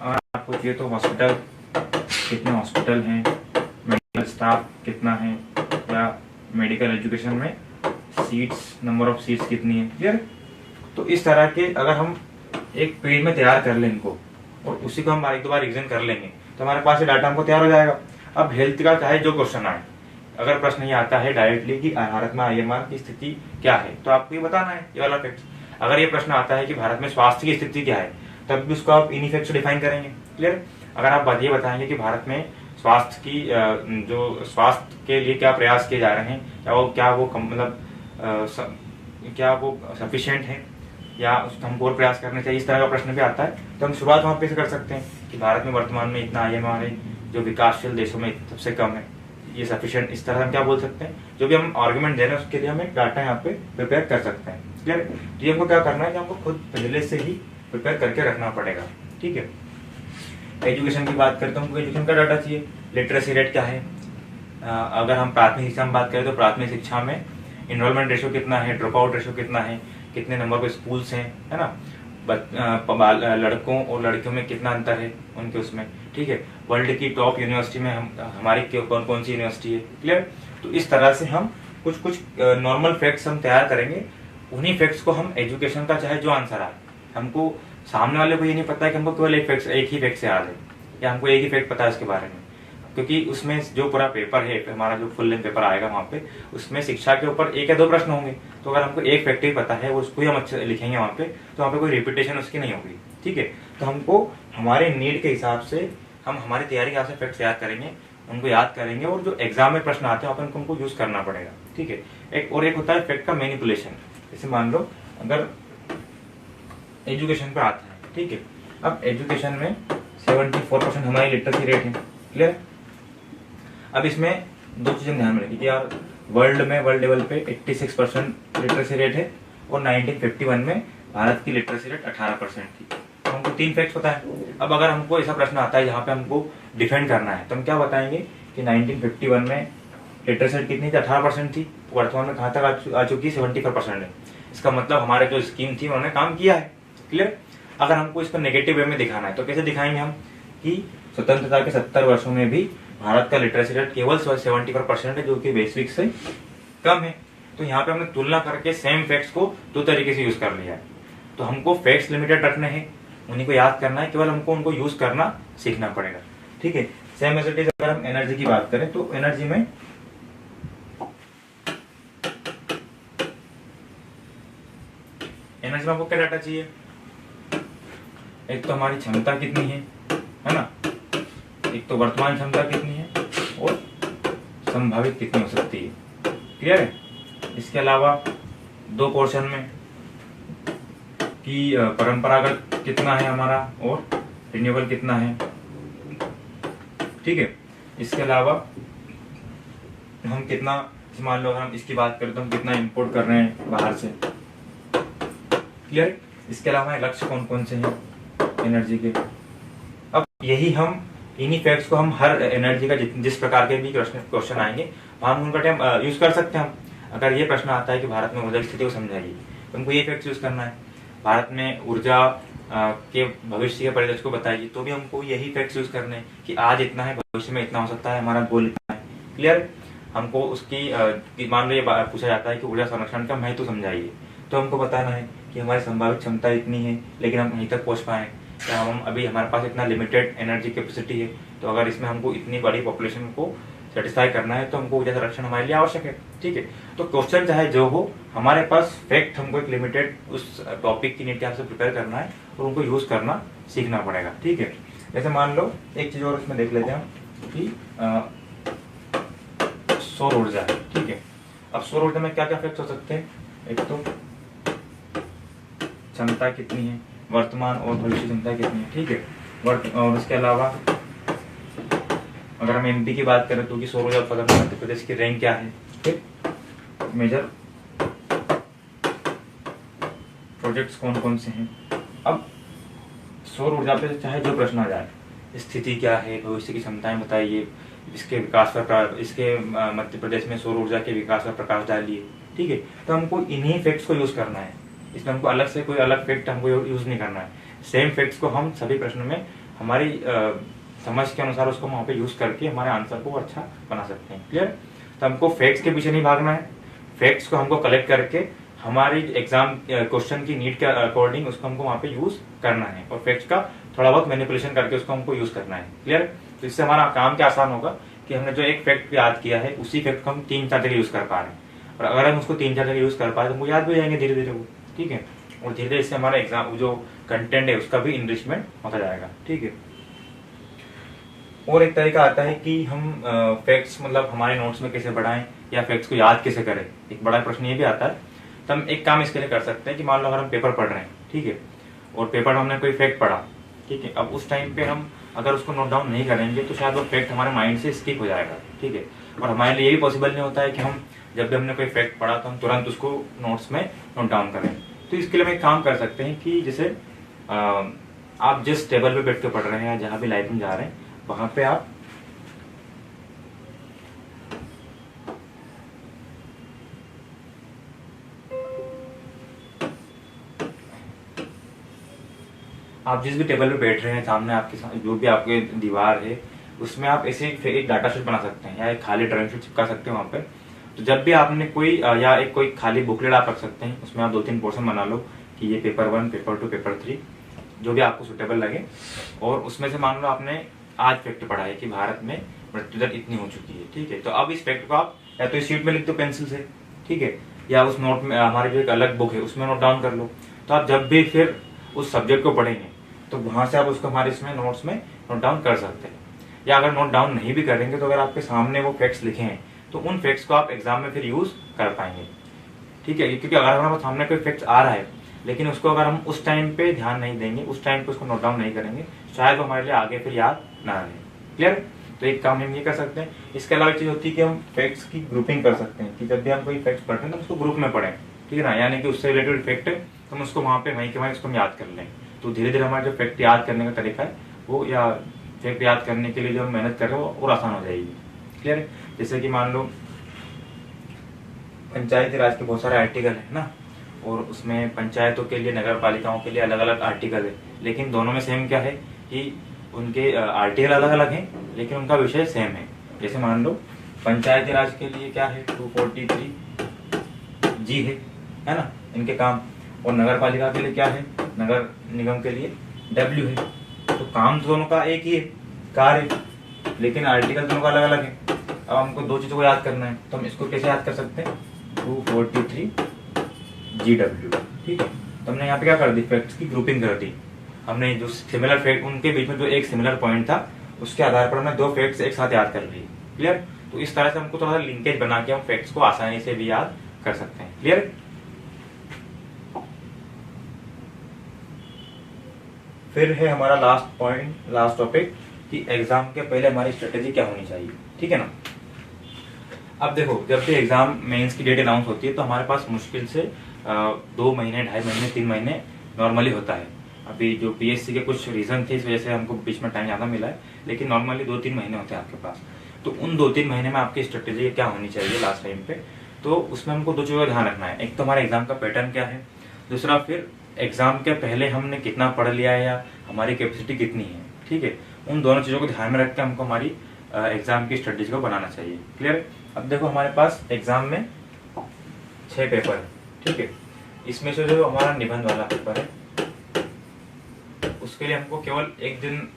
और आपको चाहिए तो हॉस्पिटल, कितने हॉस्पिटल हैं, मेडिकल स्टाफ कितना है, या मेडिकल एजुकेशन में सीट्स, नंबर ऑफ सीट्स कितनी है, क्लियर। तो इस तरह के अगर हम एक पेज में तैयार कर लें इनको और उसी को हम एक दो बार रिविजन कर लेंगे तो हमारे पास ये डाटा हमको तैयार हो जाएगा। अब हेल्थ का चाहे जो क्वेश्चन आए, अगर प्रश्न ये आता है डायरेक्टली कि भारत में IMR की स्थिति क्या है तो आपको ये बताना है, ये वाला फैक्ट। अगर ये प्रश्न आता है कि भारत में स्वास्थ्य की स्थिति क्या है, तब भी उसको आप इन फैक्ट से डिफाइन करेंगे, क्लियर। अगर आप ये बताएंगे कि भारत में स्वास्थ्य की जो स्वास्थ्य के लिए क्या प्रयास किए जा रहे हैं, क्या वो मतलब क्या वो सफिशिएंट है या हमको और प्रयास करने चाहिए, इस तरह का प्रश्न भी आता है तो हम शुरुआत वहां पे से कर सकते हैं कि भारत में वर्तमान में इतना IMR है जो विकासशील देशों में सबसे कम है, ये सफिशिएंट, इस तरह हम क्या बोल सकते हैं। जो भी हम आर्गुमेंट दे रहे हैं उसके लिए हमें डाटा यहाँ पे प्रिपेयर कर सकते हैं, क्लियर। तो ये हमको क्या करना है कि हमको खुद पहले से ही प्रिपेयर करके रखना पड़ेगा, ठीक है। एजुकेशन की बात करें तो हमको एजुकेशन का डाटा चाहिए, लिटरेसी रेट क्या है। अगर हम प्राथमिक शिक्षा में बात करें तो प्राथमिक शिक्षा में इनरोलमेंट रेशो कितना है, ड्रॉप आउट रेशो कितना है, कितने नंबर के स्कूल्स हैं, है ना, लड़कों और लड़कियों में कितना अंतर है उनके उसमें, ठीक है। वर्ल्ड की टॉप यूनिवर्सिटी में हमारी कौन कौन सी यूनिवर्सिटी है, क्लियर। तो इस तरह से हम कुछ नॉर्मल फैक्ट्स हम तैयार करेंगे, उन्हीं फैक्ट्स को हम एजुकेशन का चाहे जो आंसर आए, हमको सामने वाले को ये नहीं पता है कि हमको केवल एक ही फैक्ट से याद है या हमको एक ही फैक्ट पता है उसके बारे में, क्योंकि उसमें जो पूरा पेपर है, हमारा जो फुल लेंथ पेपर आएगा वहाँ पे, उसमें शिक्षा के ऊपर 1 या 2 प्रश्न होंगे। तो अगर हमको एक फैक्ट ही पता है उसको ही हम अच्छे लिखेंगे वहाँ पे, तो वहाँ पे कोई रिपीटेशन उसकी नहीं होगी, ठीक है। तो हमको हमारे नीड के हिसाब से हम हमारी तैयारी के हिसाब से फैक्ट तैयार करेंगे, उनको याद करेंगे और जो एग्जाम में प्रश्न आते हैं वहाँ पे उनको यूज करना पड़ेगा, ठीक है। एक होता है फैक्ट का मैनिपुलेशन। जैसे मान लो अगर एजुकेशन पर आता है, ठीक है, अब एजुकेशन में 74% हमारी लिटरेसी रेट है, क्लियर। अब इसमें 2 चीजें ध्यान में रखिए कि यार वर्ल्ड लेवल पे 86% लिटरेसी रेट है और 1951 में भारत की लिटरेसी रेट 18% थी। तो हमको 3 फैक्ट्स पता है। अब अगर हमको ऐसा प्रश्न आता है जहाँ पे हमको डिफेंड करना है तो हम क्या बताएंगे कि 1951 में लिटरेसी रेट कितनी थी, 18% थी, वर्तमान में कहाँ तक आ चुकी है, 74% है। इसका मतलब हमारे जो स्कीम थी उन्होंने काम किया है, क्लियर। अगर हमको इसको नेगेटिव वे में दिखाना है तो कैसे दिखाएंगे हम कि स्वतंत्रता के 70 वर्षों में भी भारत का लिटरेसी रेट केवल 74% है, जो कि वैश्विक से कम है। तो यहाँ पे हमने तुलना करके सेम फैक्ट्स को 2 तरीके से यूज कर लिया है। तो हमको फैक्ट्स लिमिटेड रखने हैं, उन्हीं को याद करना है, केवल हमको उनको यूज करना सीखना पड़ेगा। ठीक है। सेम एज इट इज अगर हम एनर्जी की बात करें तो एनर्जी में आपको क्या डाटा चाहिए, एक तो हमारी क्षमता कितनी है ना, एक तो वर्तमान क्षमता कितनी है और संभावित कितनी हो सकती है, क्लियर है। इसके अलावा दो पोर्शन में कि परंपरागत कितना है हमारा और रिन्यूएबल कितना है, ठीक है। इसके अलावा हम कितना, मान लो अगर हम इसकी बात करें तो हम कितना इंपोर्ट कर रहे हैं बाहर से, क्लियर। इसके अलावा लक्ष्य कौन कौन से हैं एनर्जी के। अब यही हम इन्हीं फैक्ट्स को हम हर एनर्जी का जिस प्रकार के भी क्वेश्चन आएंगे हम उनका टाइम यूज कर सकते हैं। हम अगर ये प्रश्न आता है कि भारत में ऊर्जा की स्थिति को समझाइए तो हमको ये फैक्ट्स यूज करना है। भारत में ऊर्जा के भविष्य के परिदृश्य को बताइए तो भी हमको यही फैक्ट्स यूज करने हैं कि आज इतना है, भविष्य में इतना हो सकता है, हमारा गोल इतना है, क्लियर। हमको उसकी मान लो ये पूछा जाता है कि ऊर्जा संरक्षण का महत्व समझाइए तो हमको बताना है कि हमारी संभावित क्षमता इतनी है लेकिन हम यहीं तक पहुंच पाए, या हम अभी हमारे पास इतना लिमिटेड एनर्जी कैपेसिटी है, तो अगर इसमें हमको इतनी बड़ी पॉपुलेशन को सेटिस्फाई करना है तो हमको ऊर्जा संरक्षण हमारे लिए आवश्यक है, ठीक है। तो क्वेश्चन चाहे जो हो, हमारे पास फैक्ट हमको एक लिमिटेड उस टॉपिक की नीति आपसे प्रिपेयर करना है और उनको यूज करना सीखना पड़ेगा, ठीक है। जैसे मान लो एक चीज और इसमें देख लेते हैं कि सौर ऊर्जा है, ठीक है। अब सौर ऊर्जा में क्या क्या फैक्ट हो सकते हैं, एक तो क्षमता कितनी है, वर्तमान और भविष्य क्षमता कितनी है, ठीक है। और उसके अलावा अगर हम एमपी की बात करें तो कि सौर ऊर्जा उत्पादन में मध्य प्रदेश की रैंक क्या है, ठीक, मेजर प्रोजेक्ट्स कौन कौन से हैं। अब सौर ऊर्जा पे चाहे जो प्रश्न आ जाए, स्थिति क्या है, भविष्य की क्षमताएं बताइए, इसके विकास पर इसके मध्य प्रदेश में सौर ऊर्जा के विकास पर प्रकाश डालिए, ठीक है। तो हमको इन्हीं फैक्ट्स को यूज करना है, इसमें हमको अलग से कोई अलग फैक्ट हमको यूज नहीं करना है। सेम फैक्ट्स को हम सभी प्रश्न में हमारी समझ के अनुसार उसको वहां पे यूज करके हमारे आंसर को अच्छा बना सकते हैं, क्लियर। तो हमको फैक्ट्स के पीछे नहीं भागना है, फैक्ट्स को हमको कलेक्ट करके हमारी एग्जाम क्वेश्चन की नीड के अकॉर्डिंग उसको हमको वहां पे यूज करना है और फैक्ट्स का थोड़ा बहुत मैनिपुलेशन करके उसको हमको यूज करना है, क्लियर। तो इससे हमारा काम क्या आसान होगा कि हमने जो एक फैक्ट याद किया है उसी फैक्ट को हम 3-4 जगह यूज कर पा रहे हैं, और अगर हम उसको 3-4 जगह यूज कर पाए तो हमको याद भी हो जाएंगे धीरे धीरे वो, ठीक है। और धीरे धीरे इससे हमारा एग्जाम जो कंटेंट है उसका भी इनरिचमेंट होता जाएगा, ठीक है। और एक तरीका आता है कि हम फैक्ट्स मतलब हमारे नोट्स में कैसे बढ़ाएं या फैक्ट्स को याद कैसे करें, एक बड़ा प्रश्न ये भी आता है। तो हम एक काम इसके लिए कर सकते हैं कि मान लो अगर हम पेपर पढ़ रहे हैं, ठीक है, और पेपर में हमने कोई फैक्ट पढ़ा, ठीक है। अब उस टाइम पे हम अगर उसको नोट डाउन नहीं करेंगे तो शायद वो फैक्ट हमारे माइंड से स्किप हो जाएगा, ठीक है। और हमारे लिए ये भी पॉसिबल नहीं होता है कि हम जब भी हमने कोई फैक्ट पढ़ा तो हम तुरंत उसको नोट्स में नोट डाउन करें। तो इसके लिए हम एक काम कर सकते हैं कि जैसे आप जिस टेबल पे बैठ के पढ़ रहे हैं या जहां भी लाइफ में जा रहे हैं वहां पे आप जिस भी टेबल पे बैठ रहे हैं सामने आपके जो भी आपके दीवार है उसमें आप ऐसे एक डाटा शीट बना सकते हैं या एक खाली ड्राइंग शीट चिपका सकते हैं वहां पे। तो जब भी आपने कोई या एक कोई खाली बुकलेट आप रख सकते हैं, उसमें आप 2-3 पोर्शन बना लो कि ये पेपर 1, पेपर 2, पेपर 3 जो भी आपको सुटेबल लगे, और उसमें से मान लो आपने आज फैक्ट पढ़ा है कि भारत में मृत्यु दर इतनी हो चुकी है, ठीक है। तो अब इस फैक्ट को आप या तो इस शीट में लिख दो पेंसिल से, ठीक है, या उस नोट में हमारी जो एक अलग बुक है उसमें नोट डाउन कर लो। तो आप जब भी फिर उस सब्जेक्ट को पढ़ेंगे तो वहां से आप उसको हमारे इसमें नोट्स में नोट डाउन कर सकते हैं। या अगर नोट डाउन नहीं भी करेंगे तो अगर आपके सामने वो फैक्ट्स लिखे हैं तो उन फैक्ट्स को आप एग्जाम में फिर यूज कर पाएंगे, ठीक है। क्योंकि अगर हमारे सामने कोई फैक्ट्स आ रहा है लेकिन उसको अगर हम उस टाइम पे ध्यान नहीं देंगे, उस टाइम पे उसको नोट डाउन नहीं करेंगे, शायद वो हमारे लिए आगे फिर याद ना रहे, क्लियर। तो एक काम हम ये कर सकते हैं। इसके अलावा चीज होती है कि हम फैक्ट्स की ग्रुपिंग कर सकते हैं कि जब भी हम कोई फैक्ट्स पढ़ते हैं तो उसको ग्रुप में पढ़ें, ठीक है ना, यानी कि उससे रिलेटेड फैक्ट है तो हम उसको वहां पे वहीं के वहीं उसको हम याद कर लें। तो धीरे धीरे हमारा जो फैक्ट याद करने का तरीका है वो या फैक्ट याद करने के लिए जो हम मेहनत कर रहे हैं वो और आसान हो जाएगी, क्लियर है। जैसे कि मान लो पंचायती राज के बहुत सारे आर्टिकल है ना, और उसमें पंचायतों के लिए नगर पालिकाओं के लिए अलग अलग आर्टिकल है, लेकिन दोनों में सेम क्या है कि उनके आर्टिकल अलग अलग हैं लेकिन उनका विषय सेम है। जैसे मान लो पंचायती राज के लिए क्या है 243 जी है ना इनके काम, और नगर पालिका के लिए क्या है, नगर निगम के लिए W है। तो काम दोनों का एक ही है, कार्य लेकिन आर्टिकल दोनों का अलग अलग है। अब हमको दो चीज़ों को याद करना है, तो हम इसको कैसे याद कर सकते हैं, 243 GW, ठीक है। तो हमने यहाँ पे क्या कर दी, फैक्ट्स की ग्रुपिंग कर दी। हमने जो सिमिलर फैक्ट, उनके बीच में जो एक सिमिलर पॉइंट था, उसके आधार पर हमने दो फैक्ट्स एक साथ याद कर लिए। क्लियर। तो इस तरह से हमको थोड़ा सा लिंकेज बना के हम फैक्ट्स को आसानी से भी याद कर सकते हैं। क्लियर। फिर है हमारा लास्ट पॉइंट, लास्ट टॉपिक, कि एग्जाम के पहले हमारी स्ट्रेटेजी क्या होनी चाहिए, ठीक है ना। अब देखो, जब भी एग्जाम मेंस की डेट अनाउंस होती है तो हमारे पास मुश्किल से 2 महीने, 2.5 महीने, 3 महीने नॉर्मली होता है। अभी जो पीएससी के कुछ रीजन थे, इस वजह से हमको बीच में टाइम ज़्यादा मिला है, लेकिन नॉर्मली 2-3 महीने होते हैं आपके पास। तो उन 2-3 महीने में आपकी स्ट्रेटेजी क्या होनी चाहिए लास्ट टाइम पे, तो उसमें हमको दो चीज़ों का ध्यान रखना है। एक तो हमारे एग्जाम का पैटर्न क्या है, दूसरा फिर एग्जाम के पहले हमने कितना पढ़ लिया है या हमारी कैपेसिटी कितनी है, ठीक है। उन दोनों चीज़ों को ध्यान में रख के हमको हमारी एग्जाम की स्ट्रेटेजी को बनाना चाहिए। क्लियर। अब देखो, हमारे पास एग्जाम में 6 पेपर है, ठीक है। इसमें से जो हमारा निबंध वाला पेपर है, उसके लिए हमको केवल एक दिन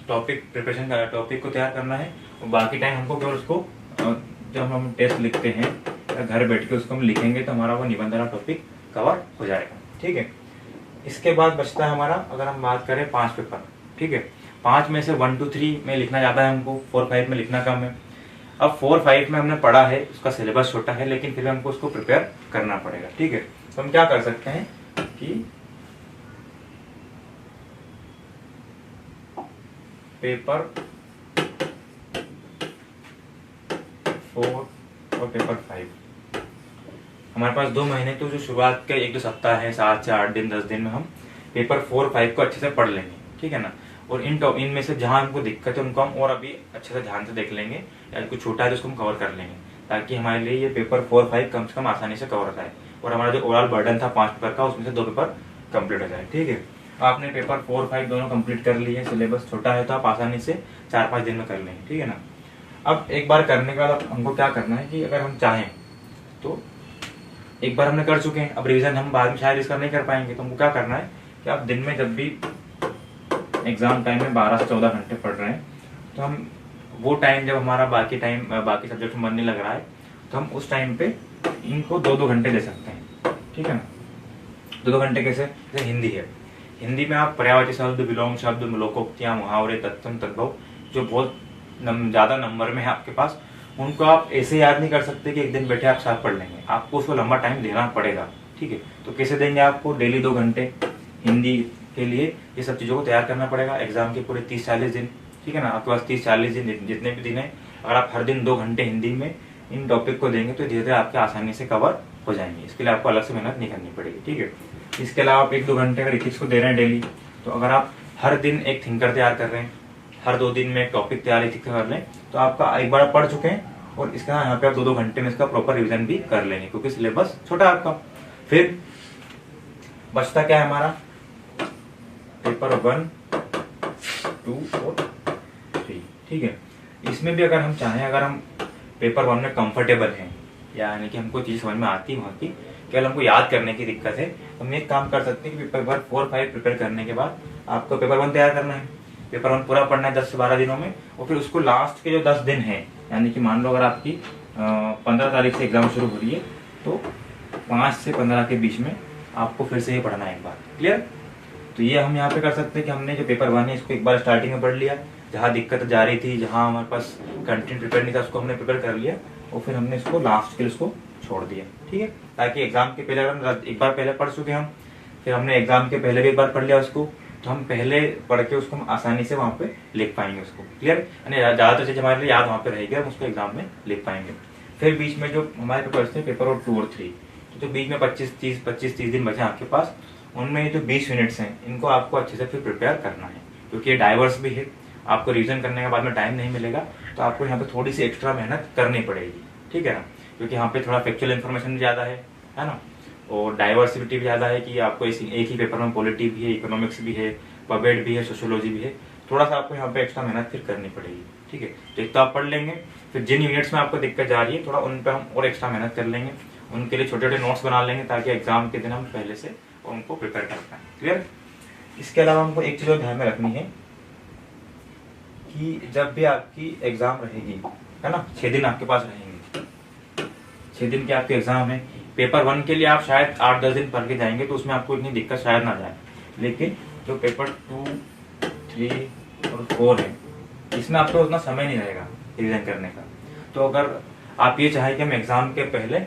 टॉपिक प्रिपरेशन का, टॉपिक को तैयार करना है, और बाकी टाइम हमको केवल उसको, जब हम टेस्ट लिखते हैं घर बैठ के उसको हम लिखेंगे, तो हमारा वो निबंध वाला टॉपिक कवर हो जाएगा, ठीक है। इसके बाद बचता है हमारा, अगर हम बात करें 5 पेपर, ठीक है। 5 में से 1, 2, 3 में लिखना ज़्यादा है हमको, 4, 5 में लिखना कम है। अब 4, 5 में हमने पढ़ा है, उसका सिलेबस छोटा है, लेकिन फिर हमको उसको प्रिपेयर करना पड़ेगा, ठीक है। तो हम क्या कर सकते हैं कि पेपर 4 और पेपर 5, हमारे पास 2 महीने, तो जो शुरुआत के 1-2 सप्ताह है, 7 से 8 दिन, 10 दिन में हम पेपर 4, 5 को अच्छे से पढ़ लेंगे, ठीक है ना। और इनमें से जहां हमको दिक्कत है उनको हम और अभी अच्छे से ध्यान से देख लेंगे, या कुछ छोटा है तो उसको हम कवर कर लेंगे, ताकि हमारे लिए ये पेपर 4, 5 कम से कम आसानी से कवर हो जाए, और हमारा जो ओवरऑल बर्डन था 5 पेपर का, उसमें से 2 पेपर कंप्लीट हो जाए, ठीक है। आपने पेपर 4, 5 दोनों कंप्लीट कर लिए, सिलेबस छोटा है तो आप आसानी से 4-5 दिन में कर लेंगे, ठीक है ना। अब एक बार करने के बाद हमको क्या करना है कि अगर हम चाहें तो, एक बार हमने कर चुके हैं, अब रिवीजन हम बाद में शायद इसका नहीं कर पाएंगे, तो हमको क्या करना है कि आप दिन में जब भी एग्जाम टाइम में 12 से 14 घंटे पढ़ रहे हैं, तो हम वो टाइम, जब हमारा बाकी सब्जेक्ट में मन नहीं लग रहा है, तो हम उस टाइम पे इनको 2-2 घंटे दे सकते हैं, ठीक है ना। 2-2 घंटे कैसे, जैसे हिंदी है, हिंदी में आप पर्यायवाची शब्द, विलोम शब्द, लोकोक्तियां, मुहावरे, तत्सम, तद्भव, जो बहुत ज्यादा नंबर में है आपके पास, उनको आप ऐसे याद नहीं कर सकते कि एक दिन बैठे आप साथ पढ़ लेंगे, आपको उसको लंबा टाइम देना पड़ेगा, ठीक है। तो कैसे देंगे, आपको डेली 2 घंटे हिंदी के लिए ये सब चीज़ों को तैयार करना पड़ेगा एग्जाम के पूरे 30-40 दिन, ठीक है ना। आपके पास 30-40 दिन जितने भी दिन है, अगर आप हर दिन 2 घंटे हिंदी में इन टॉपिक को देंगे तो धीरे धीरे आपके आसानी से कवर हो जाएंगे। इसके लिए आपको अलग से मेहनत नहीं करनी पड़ेगी, ठीक है। इसके अलावा आप 1-2 घंटे अगर इथिक्स को दे रहे हैं डेली, तो अगर आप हर दिन एक थिंकर तैयार कर रहे हैं, हर 2 दिन में एक टॉपिक तैयार इथिक्स कर लें, तो आपका एक बार पढ़ चुके हैं, और इसके यहाँ पे आप 2-2 घंटे में इसका प्रॉपर रिविजन भी कर लेंगे, क्योंकि सिलेबस छोटा है आपका। फिर बचता क्या है हमारा, पेपर 1, 2 और 3, ठीक है। इसमें भी अगर हम चाहें, अगर हम पेपर 1 में कंफर्टेबल हैं, यानी कि हमको चीज समझ में आती है वहाँ की, केवल हमको याद करने की दिक्कत है, तो हम एक काम कर सकते हैं कि पेपर 4, 5 प्रिपेयर करने के बाद आपको पेपर 1 तैयार करना है, पेपर 1 पूरा पढ़ना है 10 से 12 दिनों में, और फिर उसको लास्ट के जो 10 दिन है, यानी कि मान लो अगर आपकी 15 तारीख से एग्जाम शुरू हो रही है, तो 5 से 15 के बीच में आपको फिर से ये पढ़ना है एक बार। क्लियर। तो ये हम यहाँ पे कर सकते हैं कि हमने जो पेपर 1 है इसको एक बार स्टार्टिंग में पढ़ लिया, जहाँ दिक्कत जा रही थी, जहाँ हमारे पास कंटेंट प्रिपेयर नहीं था, उसको हमने प्रिपेयर कर लिया, और फिर हमने इसको लास्ट के लिए उसको छोड़ दिया, ठीक है। ताकि एग्जाम के पहले, अगर एक बार पहले पढ़ चुके हम, फिर हमने एग्जाम के पहले भी एक बार पढ़ लिया उसको, तो हम पहले पढ़ के उसको हम आसानी से वहाँ पे लिख पाएंगे उसको। क्लियर। यानी ज्यादातर चीज हमारे लिए याद वहाँ पे रहेगी, हम उसको एग्जाम में लिख पाएंगे। फिर बीच में जो हमारे पेपर थे, पेपर 2 और 3, तो बीच में 25-30 दिन बचे आपके पास, उनमें जो 20 मिनट्स हैं, इनको आपको अच्छे से फिर प्रिपेयर करना है, क्योंकि ये डाइवर्स भी है, आपको रिविजन करने के बाद में टाइम नहीं मिलेगा, तो आपको यहाँ पे थोड़ी सी एक्स्ट्रा मेहनत करनी पड़ेगी, ठीक है ना। क्योंकि यहाँ पे थोड़ा फैक्चुअल इन्फॉर्मेशन भी ज्यादा है ना, और डाइवर्सिटी भी ज्यादा है, कि आपको एक ही पेपर में पॉलिटी भी है, इकोनॉमिक्स भी है, पबेड भी है, सोशियोलॉजी भी है, थोड़ा सा आपको यहाँ पे एक्स्ट्रा मेहनत फिर करनी पड़ेगी, ठीक है। तो एक तो आप पढ़ लेंगे, फिर जिन यूनिट्स में आपको दिक्कत जा रही है, थोड़ा उन पे हम और एक्स्ट्रा मेहनत कर लेंगे, उनके लिए छोटे छोटे नोट्स बना लेंगे, ताकि एग्जाम के दिन हम पहले से उनको प्रिपेयर कर पाए। क्लियर। इसके अलावा हमको एक चीज ध्यान में रखनी है कि जब भी आपकी एग्जाम रहेगी, है ना, 6 दिन आपके पास रहेंगे, 6 दिन के आपके एग्जाम है। पेपर 1 के लिए आप शायद 8-10 दिन पढ़ के जाएंगे तो उसमें आपको इतनी दिक्कत शायद ना जाए, लेकिन जो पेपर 2, 3 और 4 है, इसमें आपको उतना समय नहीं रहेगा रिविजन करने का। तो अगर आप ये चाहे कि हम एग्जाम के पहले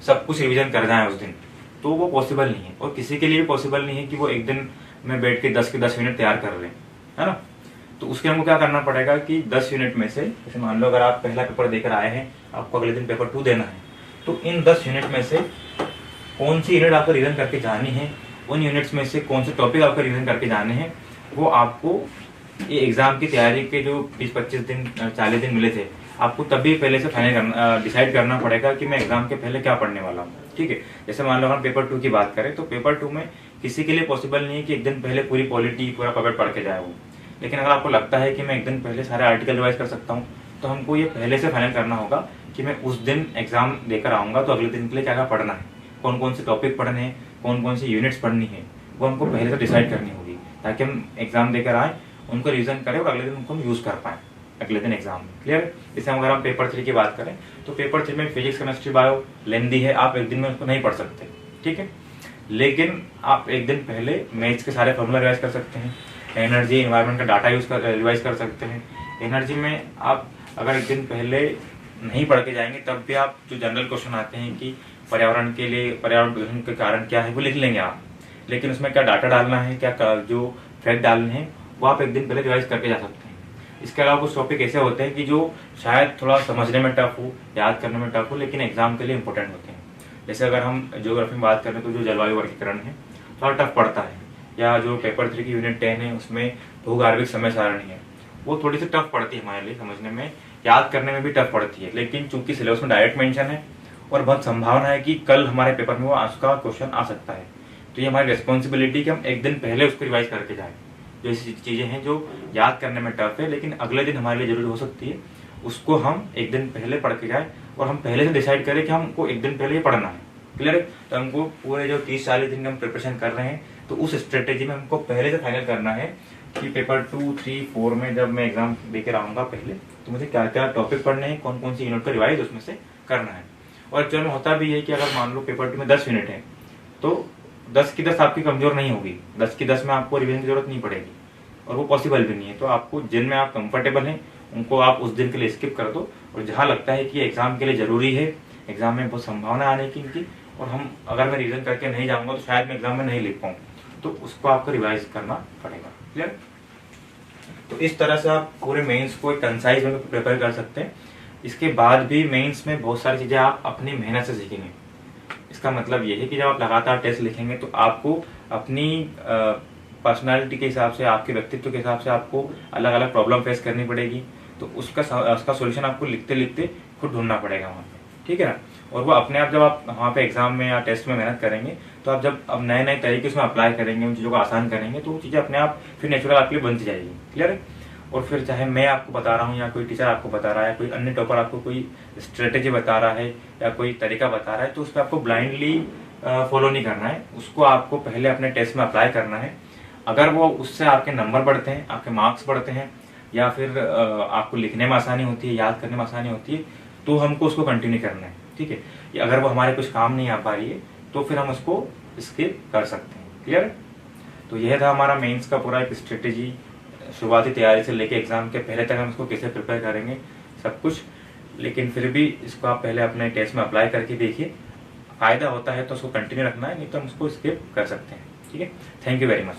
सब कुछ रिविजन कर जाएं उस दिन, तो वो पॉसिबल नहीं है, और किसी के लिए भी पॉसिबल नहीं है कि वो एक दिन में बैठ के 10 के 10 यूनिट तैयार कर लें, है ना। तो उसके हमको क्या करना पड़ेगा कि 10 यूनिट में से, जैसे मान लो अगर आप पहला पेपर देकर आए हैं, आपको अगले दिन पेपर 2 देना है, तो इन 10 यूनिट में से कौन सी यूनिट आपको रिविजन करके जानी है, उन यूनिट्स में से कौन से टॉपिक आपको रिविजन करके जाने हैं, वो आपको ये एग्जाम की तैयारी के जो 20-25 दिन 40 दिन मिले थे, आपको तभी पहले से फाइनल करना, डिसाइड करना पड़ेगा कि मैं एग्जाम के पहले क्या पढ़ने वाला हूँ, ठीक है। जैसे मान लो हम पेपर 2 की बात करें, तो पेपर 2 में किसी के लिए पॉसिबल नहीं है कि एक दिन पहले पूरी पॉलिटी पूरा पेपर पढ़ के जाए वो, लेकिन अगर आपको लगता है कि मैं एक दिन पहले सारे आर्टिकल रिवाइज कर सकता हूँ, तो हमको ये पहले से फाइनल करना होगा कि मैं उस दिन एग्जाम देकर आऊंगा, तो अगले दिन के लिए क्या क्या पढ़ना है, कौन कौन से टॉपिक पढ़ने हैं, कौन कौन सी यूनिट्स पढ़नी है, वो हमको पहले से डिसाइड करनी होगी, ताकि हम एग्जाम देकर आए, उनको रिविजन करें और अगले दिन उनको हम यूज कर पाए अगले दिन एग्जाम में। क्लियर है। जैसे अगर हम पेपर 3 की बात करें, तो पेपर 3 में फिजिक्स, केमिस्ट्री, बायो लेंदी है, आप एक दिन में उसको नहीं पढ़ सकते, ठीक है। लेकिन आप एक दिन पहले मैथ्स के सारे फॉर्मूला रिवाइज कर सकते हैं, एनर्जी एनवायरनमेंट का डाटा रिवाइज कर सकते हैं। एनर्जी में आप अगर एक दिन पहले नहीं पढ़ के जाएंगे, तब भी आप जो जनरल क्वेश्चन आते हैं कि पर्यावरण के लिए, पर्यावरण प्रदूषण के कारण क्या है, वो लिख लेंगे आप, लेकिन उसमें क्या डाटा डालना है, क्या जो फैक्ट डालने हैं, वो आप एक दिन पहले रिवाइज करके जा सकते हैं। इसके अलावा कुछ टॉपिक ऐसे होते हैं कि जो शायद थोड़ा समझने में टफ हो, याद करने में टफ हो, लेकिन एग्जाम के लिए इंपॉर्टेंट होते हैं। जैसे अगर हम ज्योग्राफी में बात करें, तो जो जलवायु वर्गीकरण है थोड़ा टफ पड़ता है, या जो पेपर 3 की यूनिट 10 है, उसमें भूगर्भिक समय सारणी है, वो थोड़ी सी टफ पड़ती है हमारे लिए समझने में, याद करने में भी टफ पड़ती है, लेकिन चूंकि सिलेबस में डायरेक्ट मेंशन है और बहुत संभावना है कि कल हमारे पेपर में वो उसका क्वेश्चन आ सकता है, तो ये हमारी रिस्पॉन्सिबिलिटी कि हम एक दिन पहले उसको रिवाइज करके जाएं। जो ऐसी चीजें हैं जो याद करने में टफ है लेकिन अगले दिन हमारे लिए जरूरी हो सकती है, उसको हम एक दिन पहले पढ़ के जाए, और हम पहले से डिसाइड करें कि हमको एक दिन पहले ये पढ़ना है। क्लियर है। तो हमको पूरे जो 30-40 दिन का हम प्रिपरेशन कर रहे हैं, तो उस स्ट्रेटेजी में हमको पहले से फाइनल करना है कि पेपर 2, 3, 4 में जब मैं एग्जाम देकर आऊंगा पहले, तो मुझे क्या क्या टॉपिक पढ़ने हैं, कौन कौन सी यूनिट का रिवाइज उसमें से करना है। और एक्चुअल में होता भी है कि अगर मान लो पेपर 2 में 10 यूनिट है, तो 10 की 10 आपकी कमजोर नहीं होगी, 10 की 10 में आपको रिवीजन की जरूरत नहीं पड़ेगी, और वो पॉसिबल भी नहीं है। तो आपको जिनमें आप कंफर्टेबल हैं उनको आप उस दिन के लिए स्किप कर दो, और जहां लगता है कि एग्जाम के लिए जरूरी है, एग्जाम में बहुत संभावना आने की इनकी, और हम अगर मैं रिवीजन करके नहीं जाऊंगा तो शायद मैं एग्जाम में नहीं लिख पाऊँ, तो उसको आपको रिवाइज करना पड़ेगा। क्लियर। तो इस तरह से आप पूरे मेंस को एक कंसाइज में प्रिपेयर कर सकते हैं। इसके बाद भी मेंस में बहुत सारी चीजें आप अपनी मेहनत से सीखेंगे। इसका मतलब ये है कि जब आप लगातार टेस्ट लिखेंगे तो आपको अपनी पर्सनालिटी के हिसाब से, आपके व्यक्तित्व के हिसाब से आपको अलग अलग प्रॉब्लम फेस करनी पड़ेगी, तो उसका सोल्यूशन आपको लिखते लिखते खुद ढूंढना पड़ेगा वहाँ पे, ठीक है ना। और वो अपने आप जब आप वहाँ पे एग्जाम में या टेस्ट में मेहनत करेंगे, तो आप जब अब नए नए तरीके उसमें अप्लाई करेंगे, उन चीज़ों को आसान करेंगे, तो वो चीज़ें अपने आप फिर नेचुरल आपके लिए बनती जाएगी। क्लियर है। और फिर चाहे मैं आपको बता रहा हूँ या कोई टीचर आपको बता रहा है, कोई अन्य टॉपर आपको कोई स्ट्रेटेजी बता रहा है या कोई तरीका बता रहा है, तो उस पर आपको ब्लाइंडली फॉलो नहीं करना है, उसको आपको पहले अपने टेस्ट में अप्लाई करना है। अगर वो उससे आपके नंबर बढ़ते हैं, आपके मार्क्स बढ़ते हैं, या फिर आपको लिखने में आसानी होती है, याद करने में आसानी होती है, तो हमको उसको कंटिन्यू करना है, ठीक है। अगर वो हमारे कुछ काम नहीं आ पा रही है, तो फिर हम उसको स्किप कर सकते हैं। क्लियर। तो यह था हमारा मेंस का पूरा एक स्ट्रेटेजी, शुरुआती तैयारी से लेके एग्जाम के पहले तक हम इसको कैसे प्रिपेयर करेंगे सब कुछ। लेकिन फिर भी इसको आप पहले अपने टेस्ट में अप्लाई करके देखिए, फायदा होता है तो उसको कंटिन्यू रखना है, नहीं तो हम उसको स्किप कर सकते हैं। ठीक है। Thank you very much.